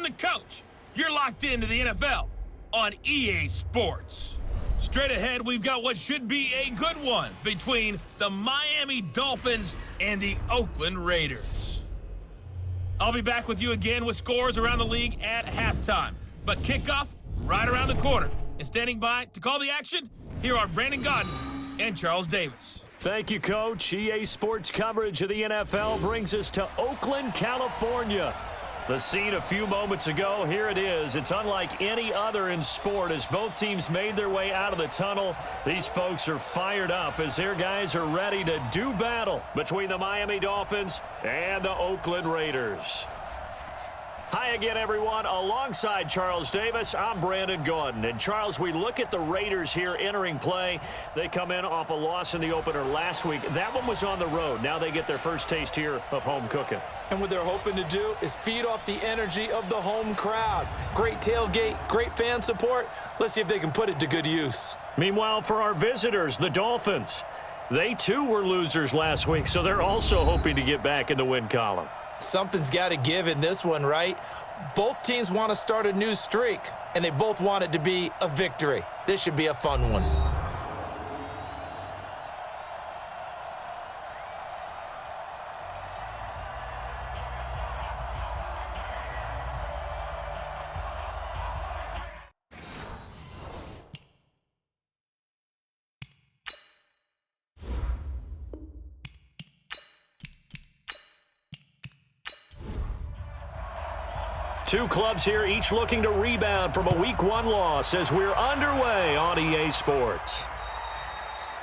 the coach. You're locked into the NFL on EA Sports. Straight ahead, we've got what should be a good one between the Miami Dolphins and the Oakland Raiders. I'll be back with you again with scores around the league at halftime. But kickoff right around the corner. And standing by to call the action, here are Brandon Godden and Charles Davis. Thank you, Coach. EA Sports coverage of the NFL brings us to Oakland, California. The scene a few moments ago, here it is. It's unlike any other in sport as both teams made their way out of the tunnel. These folks are fired up as their guys are ready to do battle between the Miami Dolphins and the Oakland Raiders. Hi again, everyone. Alongside Charles Davis, I'm Brandon Godden. And, Charles, we look at the Raiders here entering play. They come in off a loss in the opener last week. That one was on the road. Now they get their first taste here of home cooking. And what they're hoping to do is feed off the energy of the home crowd. Great tailgate, great fan support. Let's see if they can put it to good use. Meanwhile, for our visitors, the Dolphins, they too were losers last week, so they're also hoping to get back in the win column. Something's got to give in this one, right? Both teams want to start a new streak, and they both want it to be a victory. This should be a fun one. Two clubs here, each looking to rebound from a Week 1 loss as we're underway on EA Sports.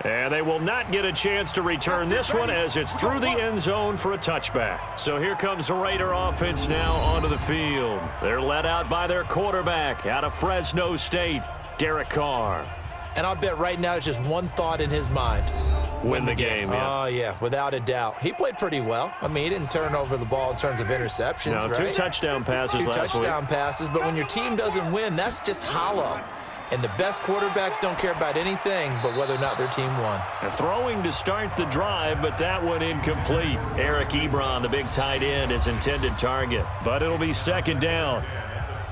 And they will not get a chance to return this one as it's through the end zone for a touchback. So here comes the Raider offense now onto the field. They're led out by their quarterback out of Fresno State, Derek Carr. And I'll bet right now it's just one thought in his mind. Win the game, yeah. Oh, yeah, without a doubt. He played pretty well. I mean, he didn't turn over the ball in terms of interceptions, no, right? Two touchdown passes last week. Two touchdown passes, but when your team doesn't win, that's just hollow. And the best quarterbacks don't care about anything but whether or not their team won. Throwing to start the drive, but that one incomplete. Eric Ebron, the big tight end, is intended target, but it'll be second down.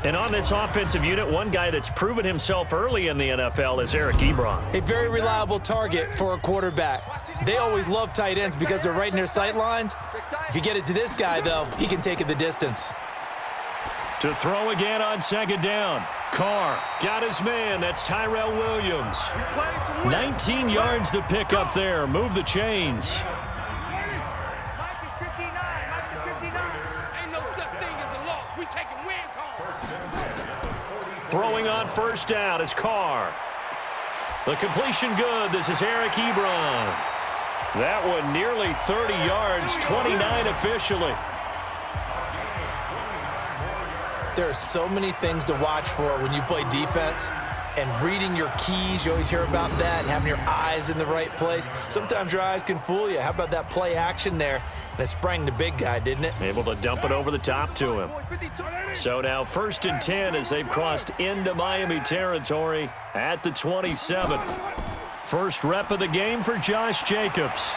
And on this offensive unit, one guy that's proven himself early in the NFL is Eric Ebron. A very reliable target for a quarterback. They always love tight ends because they're right in their sight lines. If you get it to this guy, though, he can take it the distance. To throw again on second down. Carr got his man. That's Tyrell Williams. 19 yards to pick up there. Move the chains. Throwing on first down is Carr. The completion good. This is Eric Ebron. That one nearly 30 yards, 29 officially. There are so many things to watch for when you play defense. And reading your keys, you always hear about that, and having your eyes in the right place. Sometimes your eyes can fool you. How about that play action there? And it sprang the big guy, didn't it? Able to dump it over the top to him. So now 1st and 10 as they've crossed into Miami territory at the 27. First rep of the game for Josh Jacobs.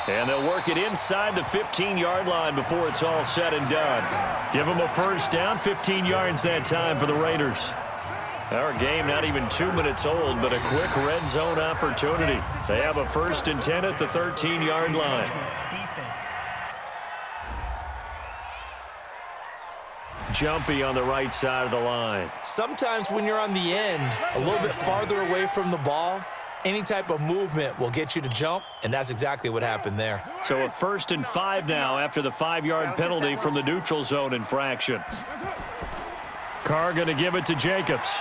And they'll work it inside the 15-yard line before it's all said and done. Give them a first down, 15 yards that time for the Raiders. Our game not even 2 minutes old, but a quick red zone opportunity. They have a 1st and 10 at the 13-yard line. Jumpy on the right side of the line. Sometimes when you're on the end, a little bit farther away from the ball, any type of movement will get you to jump, and that's exactly what happened there. So a 1st and 5 now after the 5-yard penalty from the neutral zone infraction. Carr going to give it to Jacobs.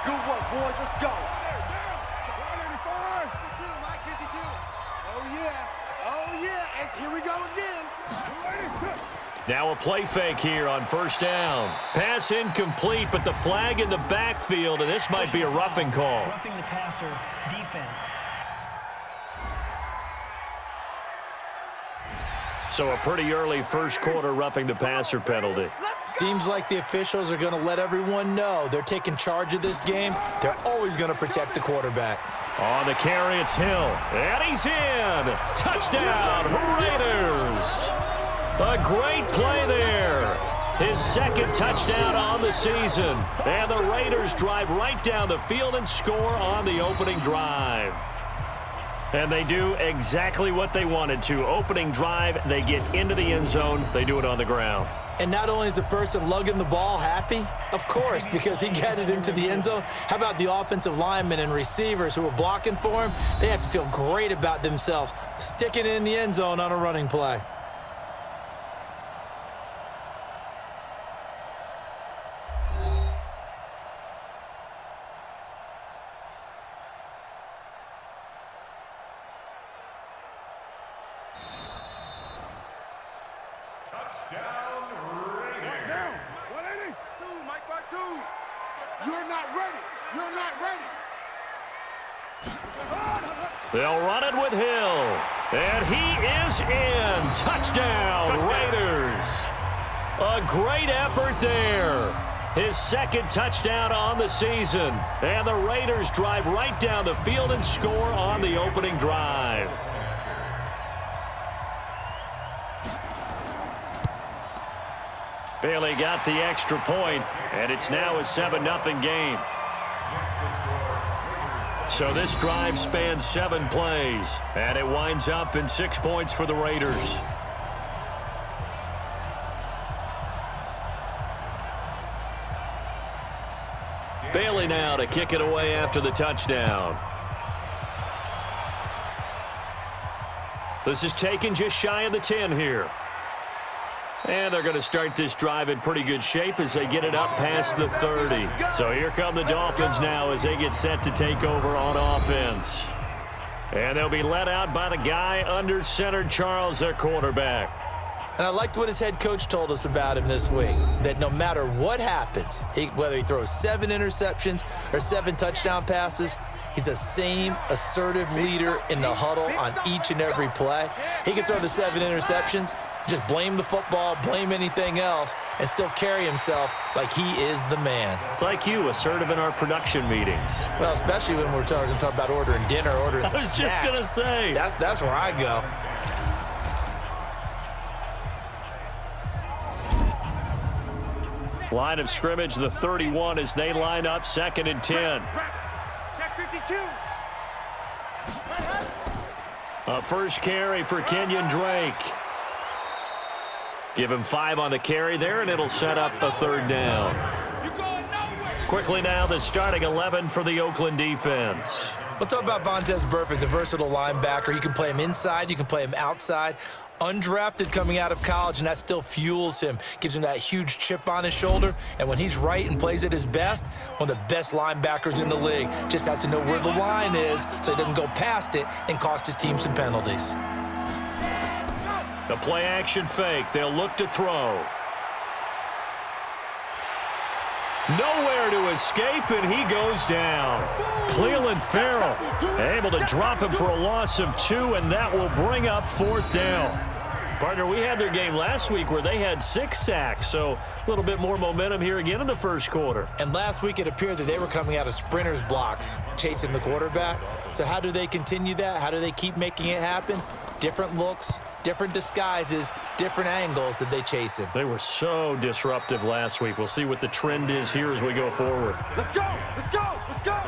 Good work, boys. Let's go. Oh, yeah. Oh, yeah. And here we go again. Now a play fake here on first down. Pass incomplete, but the flag in the backfield, and this might be a roughing call. Roughing the passer, defense. So a pretty early first quarter roughing the passer penalty. Seems like the officials are going to let everyone know they're taking charge of this game. They're always going to protect the quarterback. On the carry, it's Hill. And he's in. Touchdown, Raiders. A great play there. His second touchdown on the season. And the Raiders drive right down the field and score on the opening drive. And they do exactly what they wanted to. Opening drive, they get into the end zone. They do it on the ground. And not only is the person lugging the ball happy, of course, because he got it into the end zone. How about the offensive linemen and receivers who are blocking for him? They have to feel great about themselves, sticking it in the end zone on a running play. They'll run it with Hill. And he is in. Touchdown, Raiders. A great effort there. His second touchdown on the season. And the Raiders drive right down the field and score on the opening drive. Bailey got the extra point, and it's now a 7-0 game. So this drive spans 7 plays, and it winds up in 6 points for the Raiders. Bailey now to kick it away after the touchdown. This is taken just shy of the 10 here. And they're going to start this drive in pretty good shape as they get it up past the 30. So here come the Dolphins now as they get set to take over on offense. And they'll be led out by the guy under center, Charles, their quarterback. And I liked what his head coach told us about him this week, that no matter what happens, whether he throws 7 interceptions or 7 touchdown passes, he's the same assertive leader in the huddle on each and every play. He can throw the 7 interceptions, just blame the football, blame anything else, and still carry himself like he is the man. It's like you, assertive in our production meetings. Well, especially when we're talking about ordering dinner, ordering some snacks. I was just going to say. That's where I go. Line of scrimmage, the 31 as they line up 2nd and 10. Check 52. A first carry for Kenyon Drake. Give him 5 on the carry there, and it'll set up a 3rd down. Quickly now, the starting 11 for the Oakland defense. Let's talk about Vontaze Burfict, the versatile linebacker. You can play him inside, you can play him outside. Undrafted coming out of college, and that still fuels him. Gives him that huge chip on his shoulder. And when he's right and plays at his best, one of the best linebackers in the league. Just has to know where the line is so he doesn't go past it and cost his team some penalties. The play action fake. They'll look to throw. Nowhere to escape, and he goes down. Cleveland Farrell able to drop him for a loss of 2, and that will bring up 4th down. Partner, we had their game last week where they had 6 sacks, so a little bit more momentum here again in the first quarter. And last week it appeared that they were coming out of sprinters blocks, chasing the quarterback. So how do they continue that? How do they keep making it happen? Different looks, different disguises, different angles that they chase him. They were so disruptive last week. We'll see what the trend is here as we go forward. Let's go! Let's go! Let's go!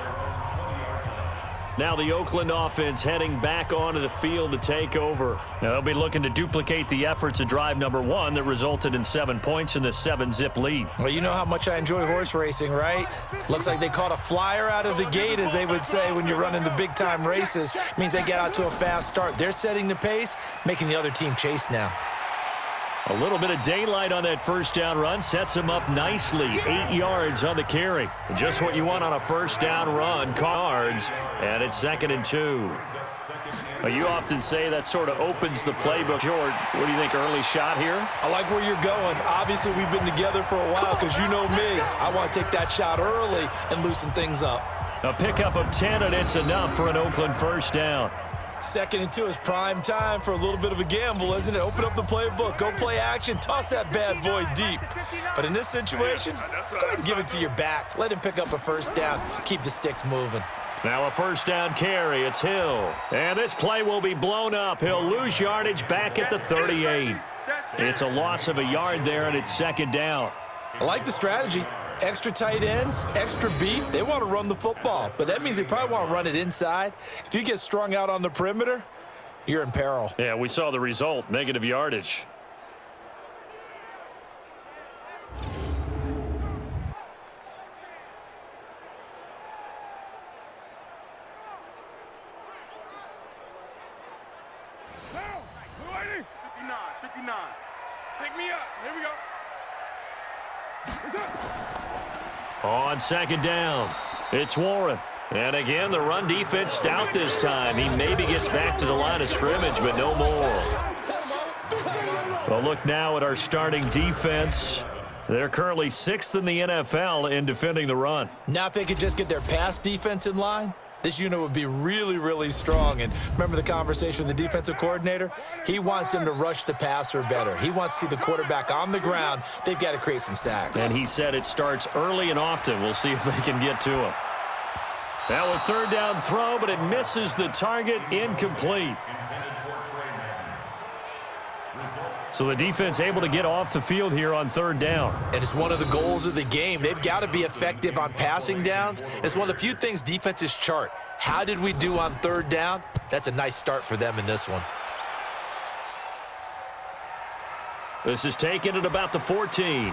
Now the Oakland offense heading back onto the field to take over. Now they'll be looking to duplicate the efforts of drive number 1 that resulted in 7 points in the 7-zip lead. Well, you know how much I enjoy horse racing, right? Looks like they caught a flyer out of the gate, as they would say when you're running the big-time races. Means they get out to a fast start. They're setting the pace, making the other team chase now. A little bit of daylight on that first down run sets him up nicely. 8 yards on the carry. Just what you want on a first down run. Cards, and it's 2nd and 2. You often say that sort of opens the playbook. George, what do you think, early shot here? I like where you're going. Obviously, we've been together for a while because you know me. I want to take that shot early and loosen things up. A pickup of 10, and it's enough for an Oakland first down. 2nd and 2 is prime time for a little bit of a gamble, isn't it? Open up the playbook, go play action, toss that bad boy deep. But in this situation, go ahead and give it to your back. Let him pick up a first down, keep the sticks moving. Now a first down carry. It's Hill. And this play will be blown up. He'll lose yardage back at the 38. It's a loss of a yard there, and it's second down. I like the strategy. Extra tight ends, extra beef. They want to run the football, but that means they probably want to run it inside. If you get strung out on the perimeter, you're in peril. Yeah, we saw the result, negative yardage. Pick me up. Here we go. On second down, it's Warren. And again, the run defense stout this time. He maybe gets back to the line of scrimmage, but no more. Well, look now at our starting defense. They're currently 6th in the NFL in defending the run. Now if they could just get their pass defense in line, this unit would be really, really strong. And remember the conversation with the defensive coordinator? He wants them to rush the passer better. He wants to see the quarterback on the ground. They've got to create some sacks. And he said it starts early and often. We'll see if they can get to him. Now a third down throw, but it misses the target, incomplete. So the defense able to get off the field here on third down. And it's one of the goals of the game. They've got to be effective on passing downs. It's one of the few things defenses chart. How did we do on third down? That's a nice start for them in this one. This is taken at about the 14.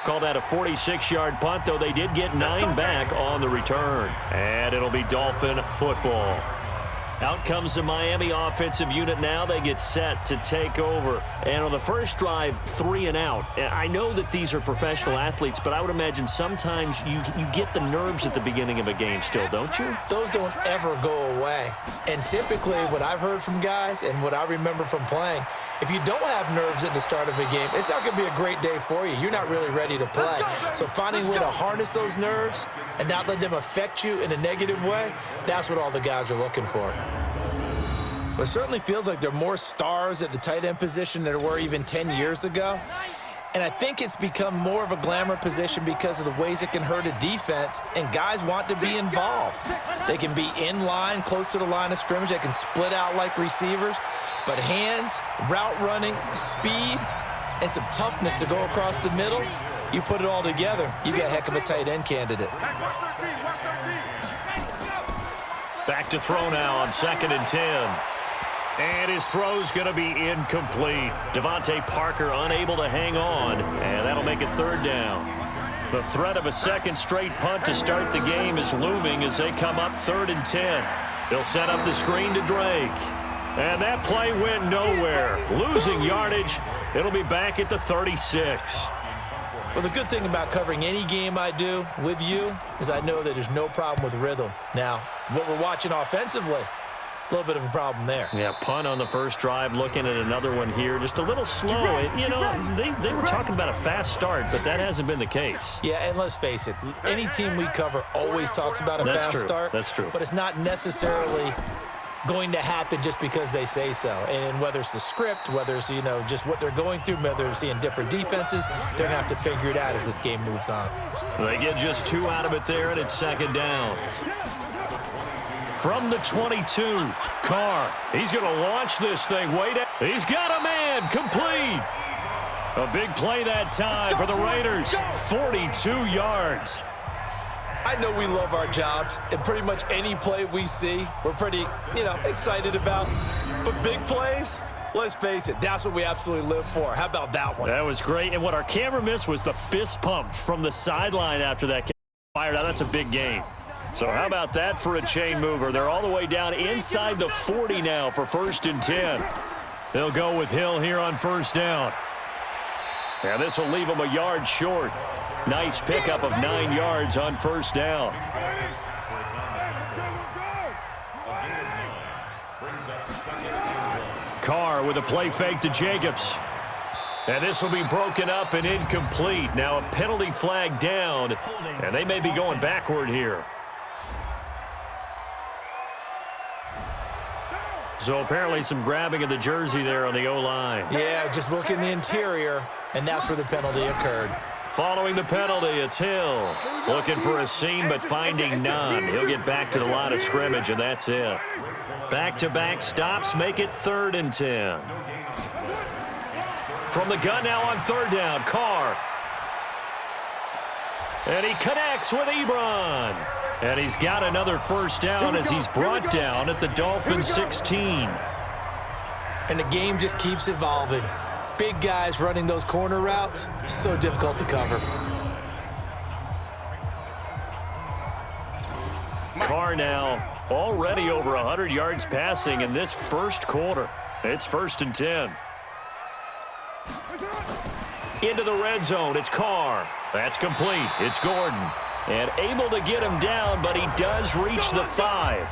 Call that a 46-yard punt, though they did get 9 back on the return. And it'll be Dolphin football. Out comes the Miami offensive unit now. They get set to take over. And on the first drive, 3 and out. I know that these are professional athletes, but I would imagine sometimes you get the nerves at the beginning of a game still, don't you? Those don't ever go away. And typically what I've heard from guys and what I remember from playing, if you don't have nerves at the start of a game, it's not going to be a great day for you. You're not really ready to play. So finding a way to harness those nerves and not let them affect you in a negative way, that's what all the guys are looking for. But it certainly feels like there are more stars at the tight end position than there were even 10 years ago. And I think it's become more of a glamour position because of the ways it can hurt a defense, and guys want to be involved. They can be in line, close to the line of scrimmage. They can split out like receivers. But hands, route running, speed, and some toughness to go across the middle, you put it all together, you got a heck of a tight end candidate. Back to throw now on 2nd and 10. And his throw's going to be incomplete. Devontae Parker unable to hang on, and that'll make it third down. The threat of a second straight punt to start the game is looming as they come up 3rd and 10. They'll set up the screen to Drake. And that play went nowhere. Losing yardage. It'll be back at the 36. Well, the good thing about covering any game I do with you is I know that there's no problem with rhythm. Now, what we're watching offensively, a little bit of a problem there. Yeah, punt on the first drive, looking at another one here. Just a little slow. You know, they were talking about a fast start, but that hasn't been the case. Yeah, and let's face it, any team we cover always talks about a fast start. That's true. But it's not necessarily going to happen just because they say so. And whether it's the script, whether it's, you know, just what they're going through, whether they're seeing different defenses, they're going to have to figure it out as this game moves on. They get just 2 out of it there, and it's second down. From the 22, Carr. He's going to launch this thing. He's got a man. Complete. A big play that time for the Raiders. 42 yards. I know we love our jobs, and pretty much any play we see, we're pretty, excited about. But big plays, let's face it, that's what we absolutely live for. How about that one? That was great. And what our camera missed was the fist pump from the sideline after that fired out. That's a big game. So how about that for a chain mover? They're all the way down inside the 40 now for 1st and 10. They'll go with Hill here on first down. And this will leave them a yard short. Nice pickup of 9 yards on first down. Carr with a play fake to Jacobs. And this will be broken up and incomplete. Now a penalty flag down, and they may be going backward here. So apparently some grabbing of the jersey there on the O-line. Yeah, just look in the interior, and that's where the penalty occurred. Following the penalty, it's Hill. Looking for a seam, but finding none. He'll get back to the line of scrimmage, and that's it. Back-to-back stops make it 3rd and 10. From the gun now on 3rd down, Carr. And he connects with Ebron. And he's got another first down as he's brought down at the Dolphins 16. And the game just keeps evolving. Big guys running those corner routes, so difficult to cover. Carr now already over 100 yards passing in this first quarter. It's 1st and 10. Into the red zone, it's Carr. That's complete. It's Gordon. And able to get him down, but he does reach the 5.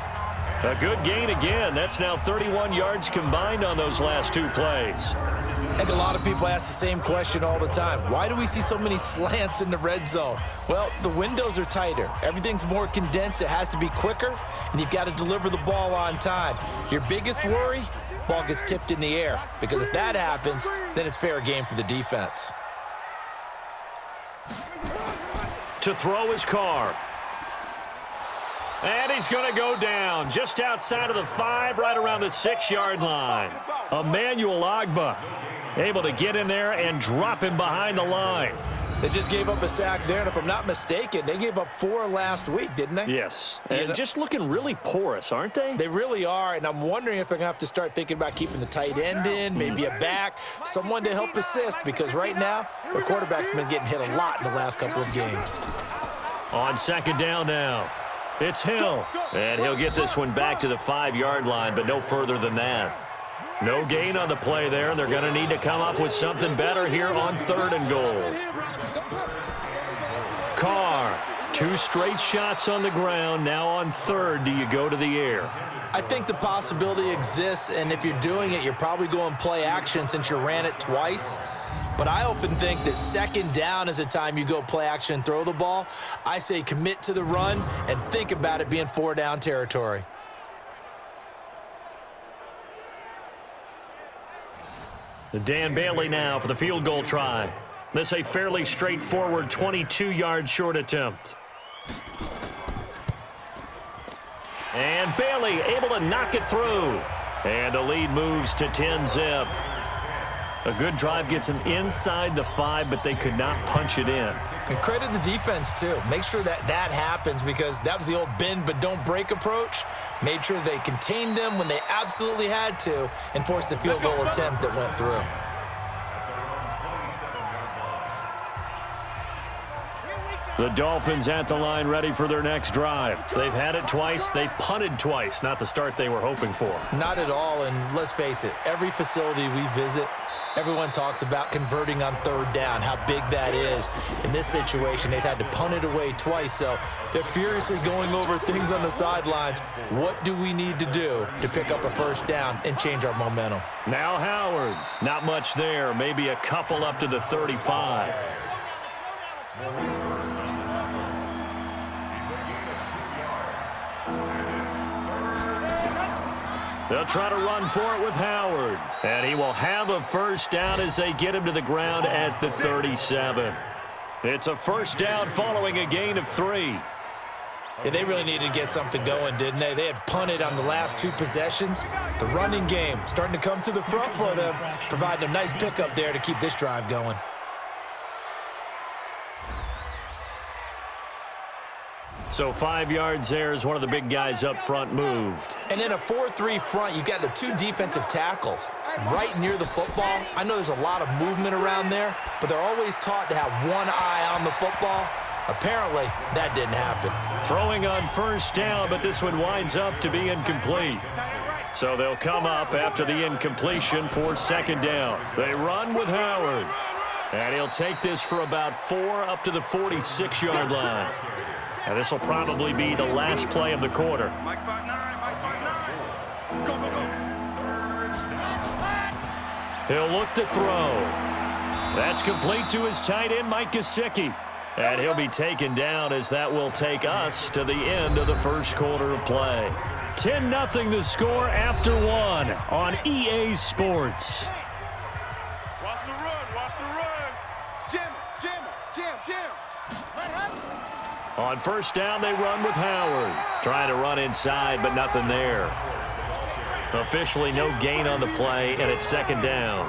A good gain again. That's now 31 yards combined on those last 2 plays. I think a lot of people ask the same question all the time. Why do we see so many slants in the red zone? Well, the windows are tighter. Everything's more condensed. It has to be quicker, and you've got to deliver the ball on time. Your biggest worry, ball gets tipped in the air, because if that happens, then it's fair game for the defense. To throw his Carr. And he's going to go down just outside of the 5, right around the 6-yard line. Emmanuel Ogbah able to get in there and drop him behind the line. They just gave up a sack there, and if I'm not mistaken, they gave up 4 last week, didn't they? Yes, and just looking really porous, aren't they? They really are, and I'm wondering if they're going to have to start thinking about keeping the tight end in, maybe a back, someone to help assist, because right now, their quarterback's been getting hit a lot in the last couple of games. On 2nd down now, it's Hill, and he'll get this one back to the 5-yard line, but no further than that. No gain on the play there. They're going to need to come up with something better here on 3rd and goal. Carr, 2 straight shots on the ground. Now on 3rd, do you go to the air? I think the possibility exists, and if you're doing it, you're probably going play action since you ran it twice. But I often think that 2nd down is a time you go play action and throw the ball. I say commit to the run and think about it being 4-down territory. Dan Bailey now for the field goal try. This a fairly straightforward 22-yard short attempt. And Bailey able to knock it through. And the lead moves to 10-zip. A good drive gets them inside the 5, but they could not punch it in. And credit the defense, too. Make sure that happens, because that was the old bend but don't break approach. Made sure they contained them when they absolutely had to and forced the field goal attempt that went through. The Dolphins at the line ready for their next drive. They've had it twice. They've punted twice. Not the start they were hoping for. Not at all, and let's face it, every facility we visit, everyone talks about converting on 3rd down, how big that is. In this situation, they've had to punt it away twice, so they're furiously going over things on the sidelines. What do we need to do to pick up a 1st down and change our momentum? Now Howard. Not much there. Maybe a couple up to the 35. They'll try to run for it with Howard. And he will have a 1st down as they get him to the ground at the 37. It's a 1st down following a gain of 3. Yeah, they really needed to get something going, didn't they? They had punted on the last 2 possessions. The running game starting to come to the front for them, providing a nice pickup there to keep this drive going. So 5 yards there as one of the big guys up front moved. And in a 4-3 front, you got the 2 defensive tackles right near the football. I know there's a lot of movement around there, but they're always taught to have one eye on the football. Apparently, that didn't happen. Throwing on 1st down, but this one winds up to be incomplete. So they'll come up after the incompletion for 2nd down. They run with Howard. And he'll take this for about 4 up to the 46-yard line. And this will probably be the last play of the quarter. Mike 5-9, Mike 5-9. Go, go, go. He'll look to throw. That's complete to his tight end, Mike Gesicki. And he'll be taken down as that will take us to the end of the first quarter of play. 10-0 the score after 1 on EA Sports. Watch the run, watch the run. Jim, Jim, Jim. On first down, they run with Howard. Trying to run inside, but nothing there. Officially no gain on the play, and it's second down.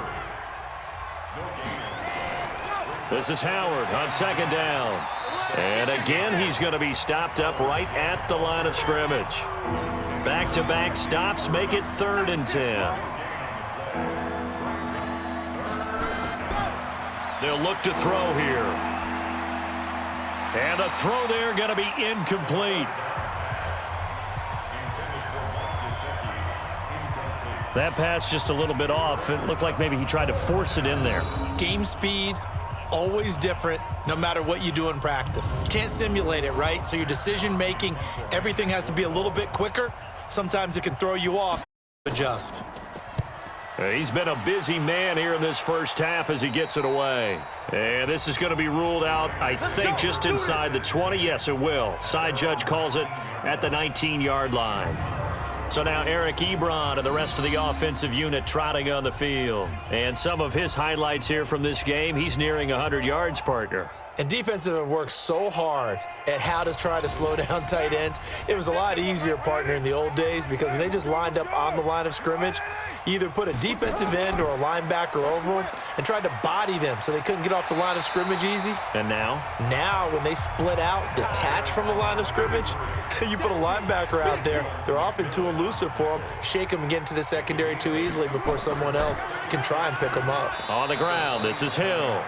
This is Howard on second down. And again, he's going to be stopped up right at the line of scrimmage. Back-to-back stops make it 3rd and 10. They'll look to throw here. And the throw there going to be incomplete. That pass just a little bit off. It looked like maybe he tried to force it in there. Game speed, always different, no matter what you do in practice. You can't simulate it, right? So your decision-making, everything has to be a little bit quicker. Sometimes it can throw you off. Adjust. He's been a busy man here in this first half as he gets it away. And this is going to be ruled out, I think, just inside the 20. Yes, it will. Side judge calls it at the 19-yard line. So now Eric Ebron and the rest of the offensive unit trotting on the field. And some of his highlights here from this game, he's nearing 100 yards, partner. And defensive have worked so hard at how to try to slow down tight ends. It was a lot easier, partner, in the old days because they just lined up on the line of scrimmage. You either put a defensive end or a linebacker over them and tried to body them so they couldn't get off the line of scrimmage easy. And now? Now, when they split out, detach from the line of scrimmage, you put a linebacker out there, they're often too elusive for them. Shake them and get into the secondary too easily before someone else can try and pick them up. On the ground, this is Hill.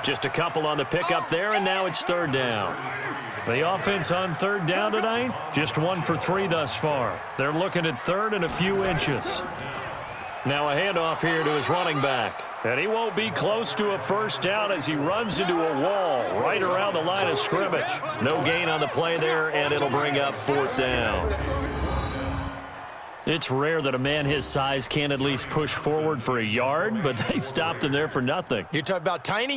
Just a couple on the pickup there, and now it's 3rd down. The offense on 3rd down tonight, just 1 for 3 thus far. They're looking at 3rd and a few inches. Now a handoff here to his running back. And he won't be close to a first down as he runs into a wall right around the line of scrimmage. No gain on the play there, and it'll bring up 4th down. It's rare that a man his size can't at least push forward for a yard, but they stopped him there for nothing. You're talking about Tiny?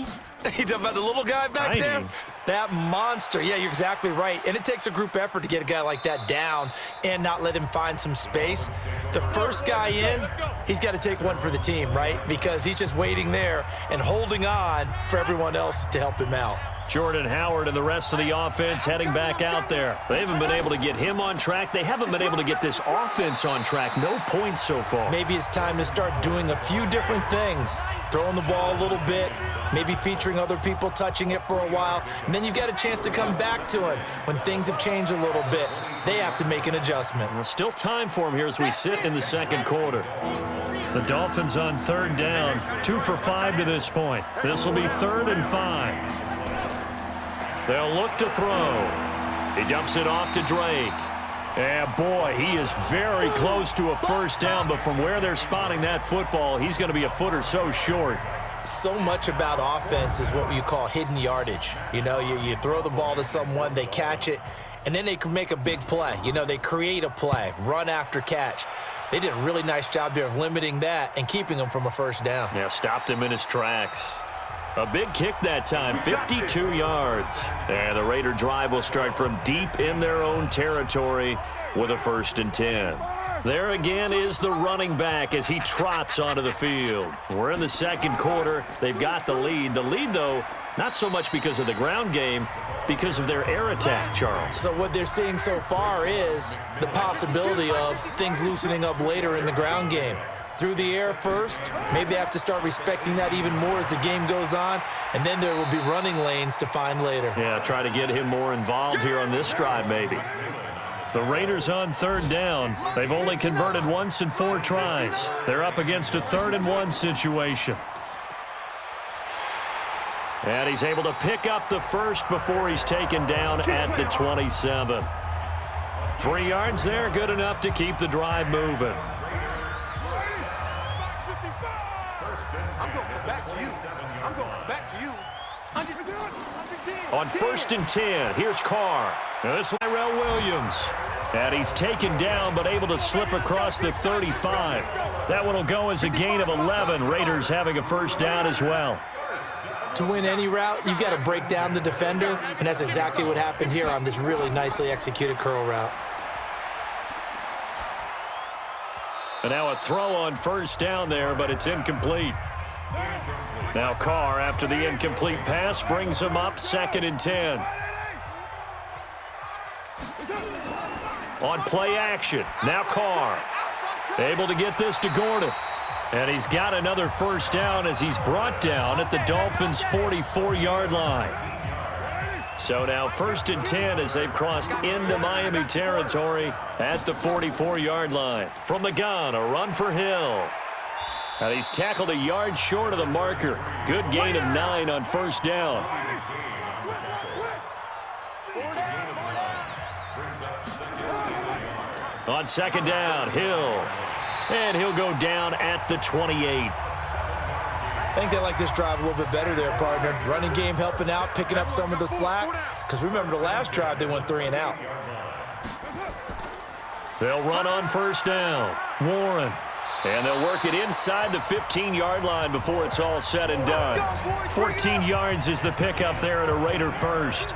You talking about the little guy back there? That monster. Yeah, you're exactly right. And it takes a group effort to get a guy like that down and not let him find some space. The first guy in, he's got to take one for the team, right? Because he's just waiting there and holding on for everyone else to help him out. Jordan Howard and the rest of the offense heading back out there. They haven't been able to get him on track. They haven't been able to get this offense on track. No points so far. Maybe it's time to start doing a few different things. Throwing the ball a little bit, maybe featuring other people touching it for a while, and then you've got a chance to come back to it when things have changed a little bit. They have to make an adjustment. Well, still time for him here as we sit in the second quarter. The Dolphins on 3rd down, 2 for 5 to this point. This will be 3rd and 5. They'll look to throw. He dumps it off to Drake. And boy, he is very close to a first down, but from where they're spotting that football, he's going to be a foot or so short. So much about offense is what you call hidden yardage. You know, you throw the ball to someone, they catch it, and then they can make a big play. You know, they create a play, run after catch. They did a really nice job there of limiting that and keeping him from a first down. Yeah, stopped him in his tracks. A big kick that time, 52 yards. And the Raider drive will start from deep in their own territory with a 1st and 10. There again is the running back as he trots onto the field. We're in the second quarter. They've got the lead. The lead, though, not so much because of the ground game, because of their air attack, Charles. So what they're seeing so far is the possibility of things loosening up later in the ground game. Through the air first, maybe they have to start respecting that even more as the game goes on, and then there will be running lanes to find later. Yeah, try to get him more involved here on this drive maybe. The Raiders on 3rd down. They've only converted once in 4 tries. They're up against a 3rd and 1 situation. And he's able to pick up the first before he's taken down at the 27. 3 yards there, good enough to keep the drive moving. I'm going back to you. I'm going back to you. On 1st and 10, here's Carr. Now this is Tyrell Williams. And he's taken down but able to slip across the 35. That one will go as a gain of 11. Raiders having a first down as well. To win any route, you've got to break down the defender, and that's exactly what happened here on this really nicely executed curl route. And now a throw on first down there, but it's incomplete. Now Carr, after the incomplete pass, brings him up 2nd and 10. on play action. Now Carr. Able to get this to Gordon. And he's got another first down as he's brought down at the Dolphins' 44-yard line. So now 1st and 10 as they've crossed into Miami territory at the 44-yard line. From the gun, a run for Hill. And he's tackled a yard short of the marker. Good gain of 9 on first down. On 2nd down, Hill. And he'll go down at the 28. I think they like this drive a little bit better there, partner. Running game helping out, picking up some of the slack. Because remember the last drive, they went 3 and out. They'll run on first down. Warren. And they'll work it inside the 15-yard line before it's all said and done. 14 yards is the pickup there at a Raider first.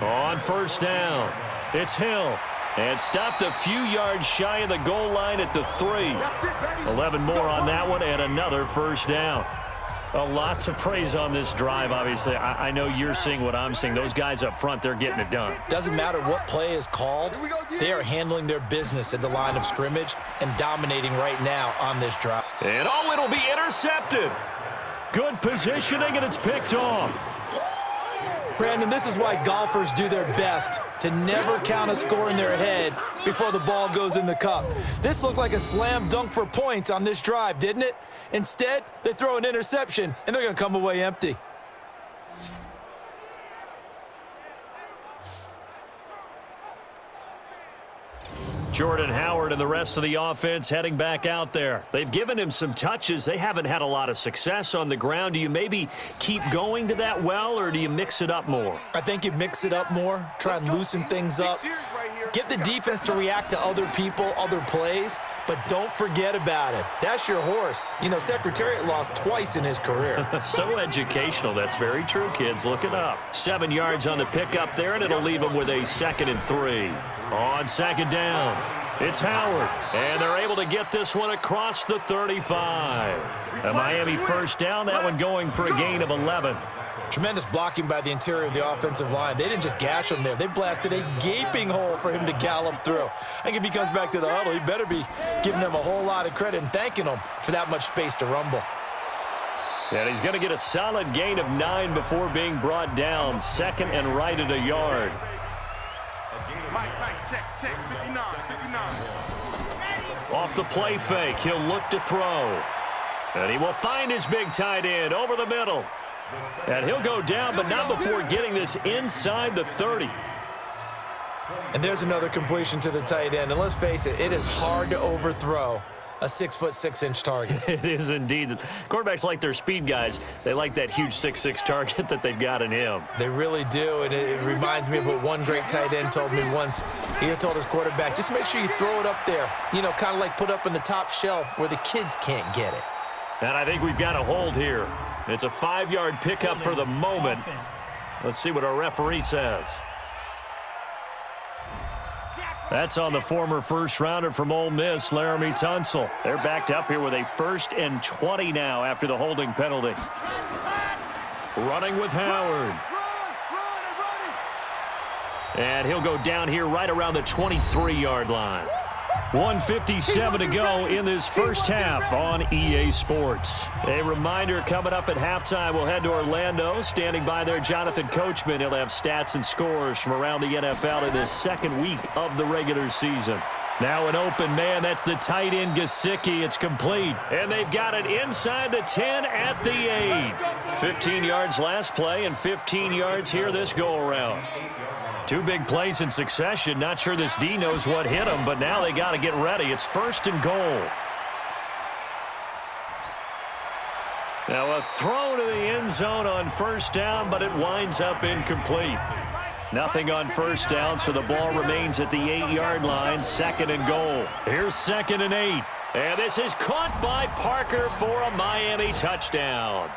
On first down, it's Hill. And stopped a few yards shy of the goal line at the 3. 11 more on that one and another first down. A lot to praise on this drive, obviously. I know you're seeing what I'm seeing. Those guys up front, they're getting it done. Doesn't matter what play is called. They are handling their business at the line of scrimmage and dominating right now on this drive. And it'll be intercepted. Good positioning, and it's picked off. Brandon, this is why golfers do their best to never count a score in their head before the ball goes in the cup. This looked like a slam dunk for points on this drive, didn't it? Instead, they throw an interception, and they're going to come away empty. Jordan Howard and the rest of the offense heading back out there. They've given him some touches. They haven't had a lot of success on the ground. Do you maybe keep going to that well, or do you mix it up more? I think you mix it up more, try and loosen things up. Get the defense to react to other people, other plays, but don't forget about it. That's your horse. You know, Secretariat lost twice in his career. So educational. That's very true, kids. Look it up. 7 yards on the pickup there, and it'll leave them with a 2nd and 3. On 2nd down, it's Howard, and they're able to get this one across the 35. A Miami first down, that one going for a gain of 11. Tremendous blocking by the interior of the offensive line. They didn't just gash him there. They blasted a gaping hole for him to gallop through. I think if he comes back to the huddle, he better be giving them a whole lot of credit and thanking them for that much space to rumble. And he's going to get a solid gain of 9 before being brought down. 2nd and right at a yard. Mike, check, 59. Off the play fake, he'll look to throw. And he will find his big tight end over the middle. And he'll go down, but not before getting this inside the 30. And there's another completion to the tight end. And let's face it, it is hard to overthrow a 6'6" target. It is indeed. Quarterbacks like their speed guys. They like that huge 6'6" target that they've got in him. They really do, and it reminds me of what one great tight end told me once. He had told his quarterback, just make sure you throw it up there, you know, kind of like put up in the top shelf where the kids can't get it. And I think we've got a hold here. It's a 5-yard pickup for the moment. Let's see what our referee says. That's on the former first-rounder from Ole Miss, Laramie Tunsil. They're backed up here with a 1st and 20 now after the holding penalty. Running with Howard. And he'll go down here right around the 23-yard line. 1:57 to go in this first half on EA Sports. A reminder coming up at halftime, we'll head to Orlando. Standing by there, Jonathan Coachman. He'll have stats and scores from around the NFL in this 2nd week of the regular season. Now an open man, that's the tight end Gesicki. It's complete, and they've got it inside the 10 at the 8. 15 yards last play and 15 yards here this go-around. 2 big plays in succession. Not sure this D knows what hit him, but now they got to get ready. It's 1st and goal. Now a throw to the end zone on first down, but it winds up incomplete. Nothing on first down, so the ball remains at the 8-yard line. 2nd and goal. Here's 2nd and 8. And this is caught by Parker for a Miami touchdown.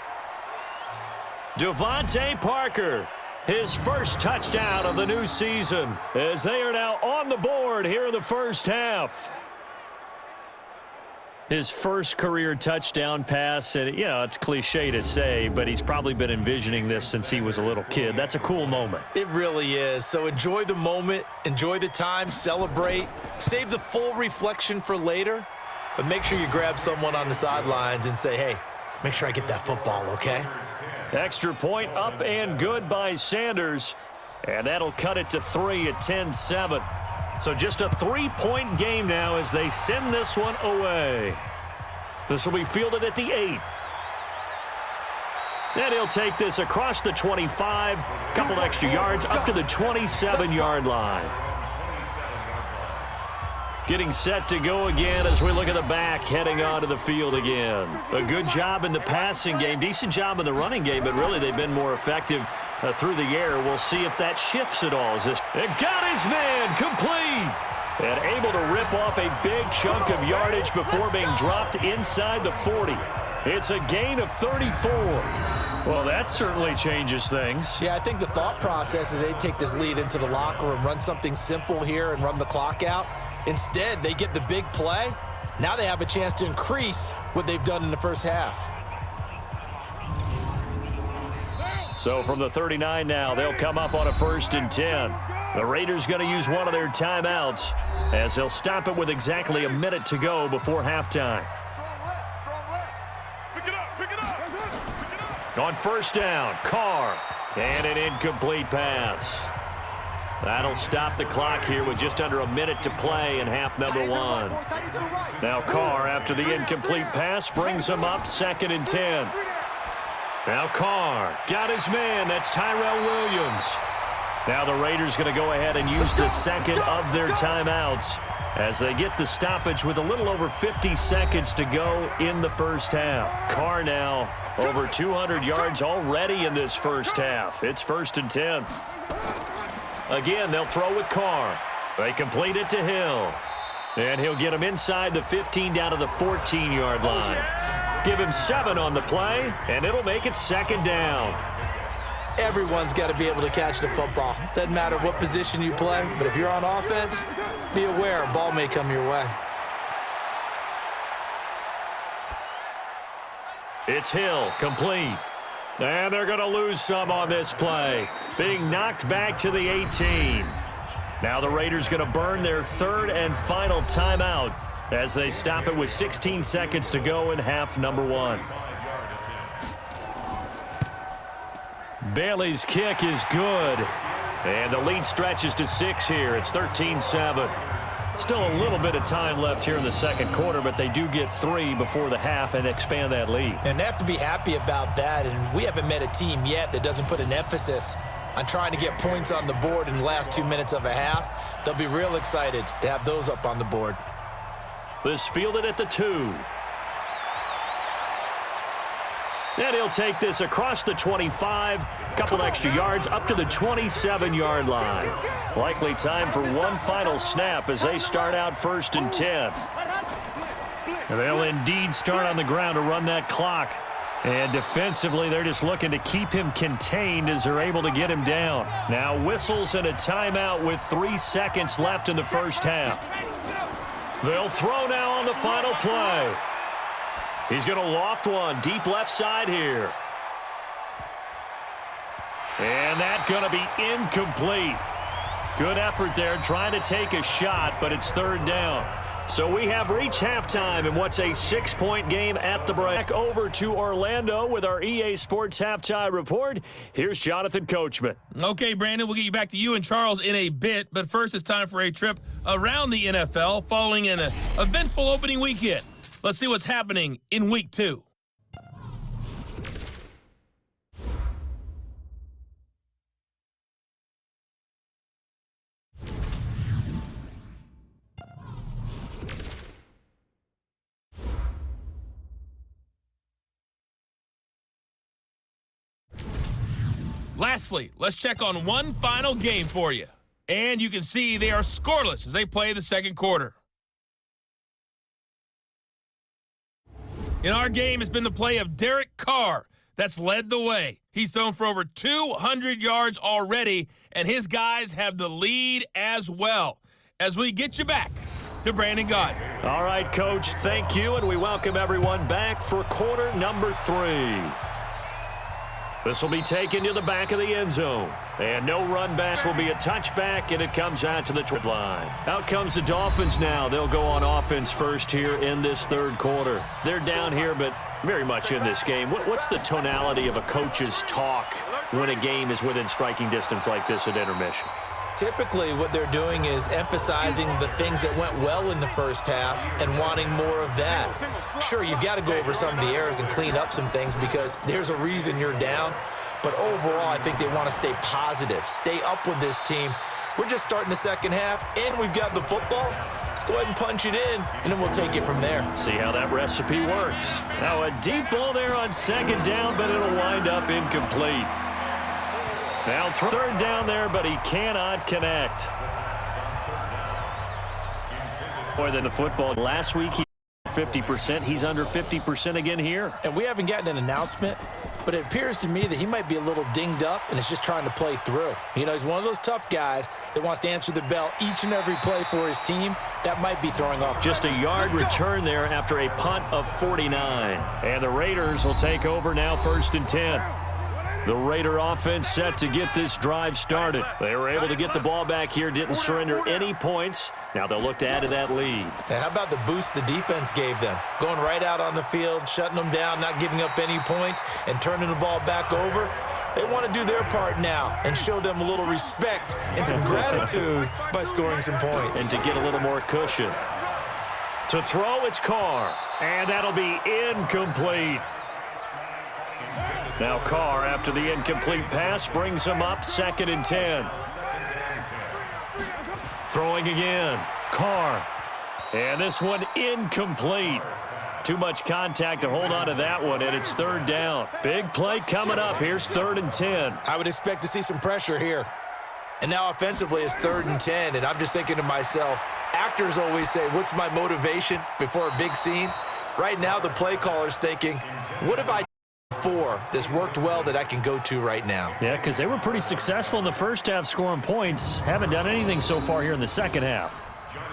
Devontae Parker. His first touchdown of the new season as they are now on the board here in the first half. His first career touchdown pass, and, it's cliche to say, but he's probably been envisioning this since he was a little kid. That's a cool moment. It really is. So enjoy the moment, enjoy the time, celebrate, save the full reflection for later, but make sure you grab someone on the sidelines and say, hey, make sure I get that football, okay? Extra point up and good by Sanders, and that'll cut it to 3 at 10-7. So just a 3-point game now as they send this one away. This will be fielded at the 8. And he'll take this across the 25, couple extra yards up to the 27-yard line. Getting set to go again as we look at the back, heading onto the field again. A good job in the passing game, decent job in the running game, but really they've been more effective through the air. We'll see if that shifts at all. It got his man complete and able to rip off a big chunk of yardage before being dropped inside the 40. It's a gain of 34. Well, that certainly changes things. Yeah, I think the thought process is they take this lead into the locker room, run something simple here and run the clock out. Instead, they get the big play. Now they have a chance to increase what they've done in the first half. So from the 39 now, they'll come up on a 1st and 10. The Raiders going to use one of their timeouts as they'll stop it with exactly a minute to go before halftime. On 1st down, Carr, and an incomplete pass. That'll stop the clock here with just under a minute to play in half number 1. Now Carr, after the incomplete pass, brings him up 2nd and 10. Now Carr got his man. That's Tyrell Williams. Now the Raiders going to go ahead and use the second of their timeouts as they get the stoppage with a little over 50 seconds to go in the first half. Carr now over 200 yards already in this first half. It's 1st and 10. Again, they'll throw with Carr. They complete it to Hill. And he'll get him inside the 15 down to the 14-yard line. Give him 7 on the play, and it'll make it 2nd down. Everyone's got to be able to catch the football. Doesn't matter what position you play, but if you're on offense, be aware a ball may come your way. It's Hill, complete. And they're going to lose some on this play. Being knocked back to the 18. Now the Raiders going to burn their 3rd and final timeout as they stop it with 16 seconds to go in half number 1. Bailey's kick is good. And the lead stretches to 6 here. It's 13-7. Still a little bit of time left here in the second quarter, but they do get 3 before the half and expand that lead. And they have to be happy about that, and we haven't met a team yet that doesn't put an emphasis on trying to get points on the board in the last 2 minutes of a half. They'll be real excited to have those up on the board. This fielded at the 2. And he'll take this across the 25, couple extra yards up to the 27-yard line. Likely time for one final snap as they start out 1st and 10. And they'll indeed start on the ground to run that clock. And defensively, they're just looking to keep him contained as they're able to get him down. Now whistles and a timeout with 3 seconds left in the first half. They'll throw now on the final play. He's going to loft one deep left side here. And that's going to be incomplete. Good effort there trying to take a shot, but it's 3rd down. So we have reached halftime in what's a 6-point game at the break. Back over to Orlando with our EA Sports Halftime Report. Here's Jonathan Coachman. Okay, Brandon, we'll get you back to you and Charles in a bit, but first it's time for a trip around the NFL following an eventful opening weekend. Let's see what's happening in Week 2. Lastly, let's check on one final game for you. And you can see they are scoreless as they play the second quarter. In our game, it's been the play of Derek Carr that's led the way. He's thrown for over 200 yards already, and his guys have the lead as well. As we get you back to Brandon Gott. All right, Coach, thank you, and we welcome everyone back for quarter number 3. This will be taken to the back of the end zone. And no run back will be a touchback, and it comes out to the line. Out comes the Dolphins now. They'll go on offense first here in this third quarter. They're down here, but very much in this game. What's the tonality of a coach's talk when a game is within striking distance like this at intermission? Typically, what they're doing is emphasizing the things that went well in the first half and wanting more of that. Sure, you've got to go over some of the errors and clean up some things because there's a reason you're down. But overall, I think they want to stay positive, stay up with this team. We're just starting the second half, and we've got the football. Let's go ahead and punch it in, and then we'll take it from there. See how that recipe works. Now, a deep ball there on second down, but it'll wind up incomplete. Now third down there, but he cannot connect. More than the football. Last week, he 50%. He's under 50% again here. And we haven't gotten an announcement, but it appears to me that he might be a little dinged up and is just trying to play through. You know, he's one of those tough guys that wants to answer the bell each and every play for his team. That might be throwing off. Just a yard return there after a punt of 49. And the Raiders will take over now, 1st and 10. The Raider offense set to get this drive started. They were able to get the ball back here, didn't surrender any points. Now they'll look to add to that lead. And how about the boost the defense gave them? Going right out on the field, shutting them down, not giving up any points, and turning the ball back over. They want to do their part now and show them a little respect and some gratitude by scoring some points. And to get a little more cushion. To throw, it's Carr. And that'll be incomplete. Now Carr, after the incomplete pass, brings him up 2nd and 10. Throwing again. Carr. And this one incomplete. Too much contact to hold on to that one, and it's 3rd down. Big play coming up. Here's 3rd and 10. I would expect to see some pressure here. And now offensively it's 3rd and 10, and I'm just thinking to myself, actors always say, what's my motivation before a big scene? Right now the play caller's thinking, what have I done before this worked well that I can go to right now? Yeah, because they were pretty successful in the first half scoring points. Haven't done anything so far here in the second half.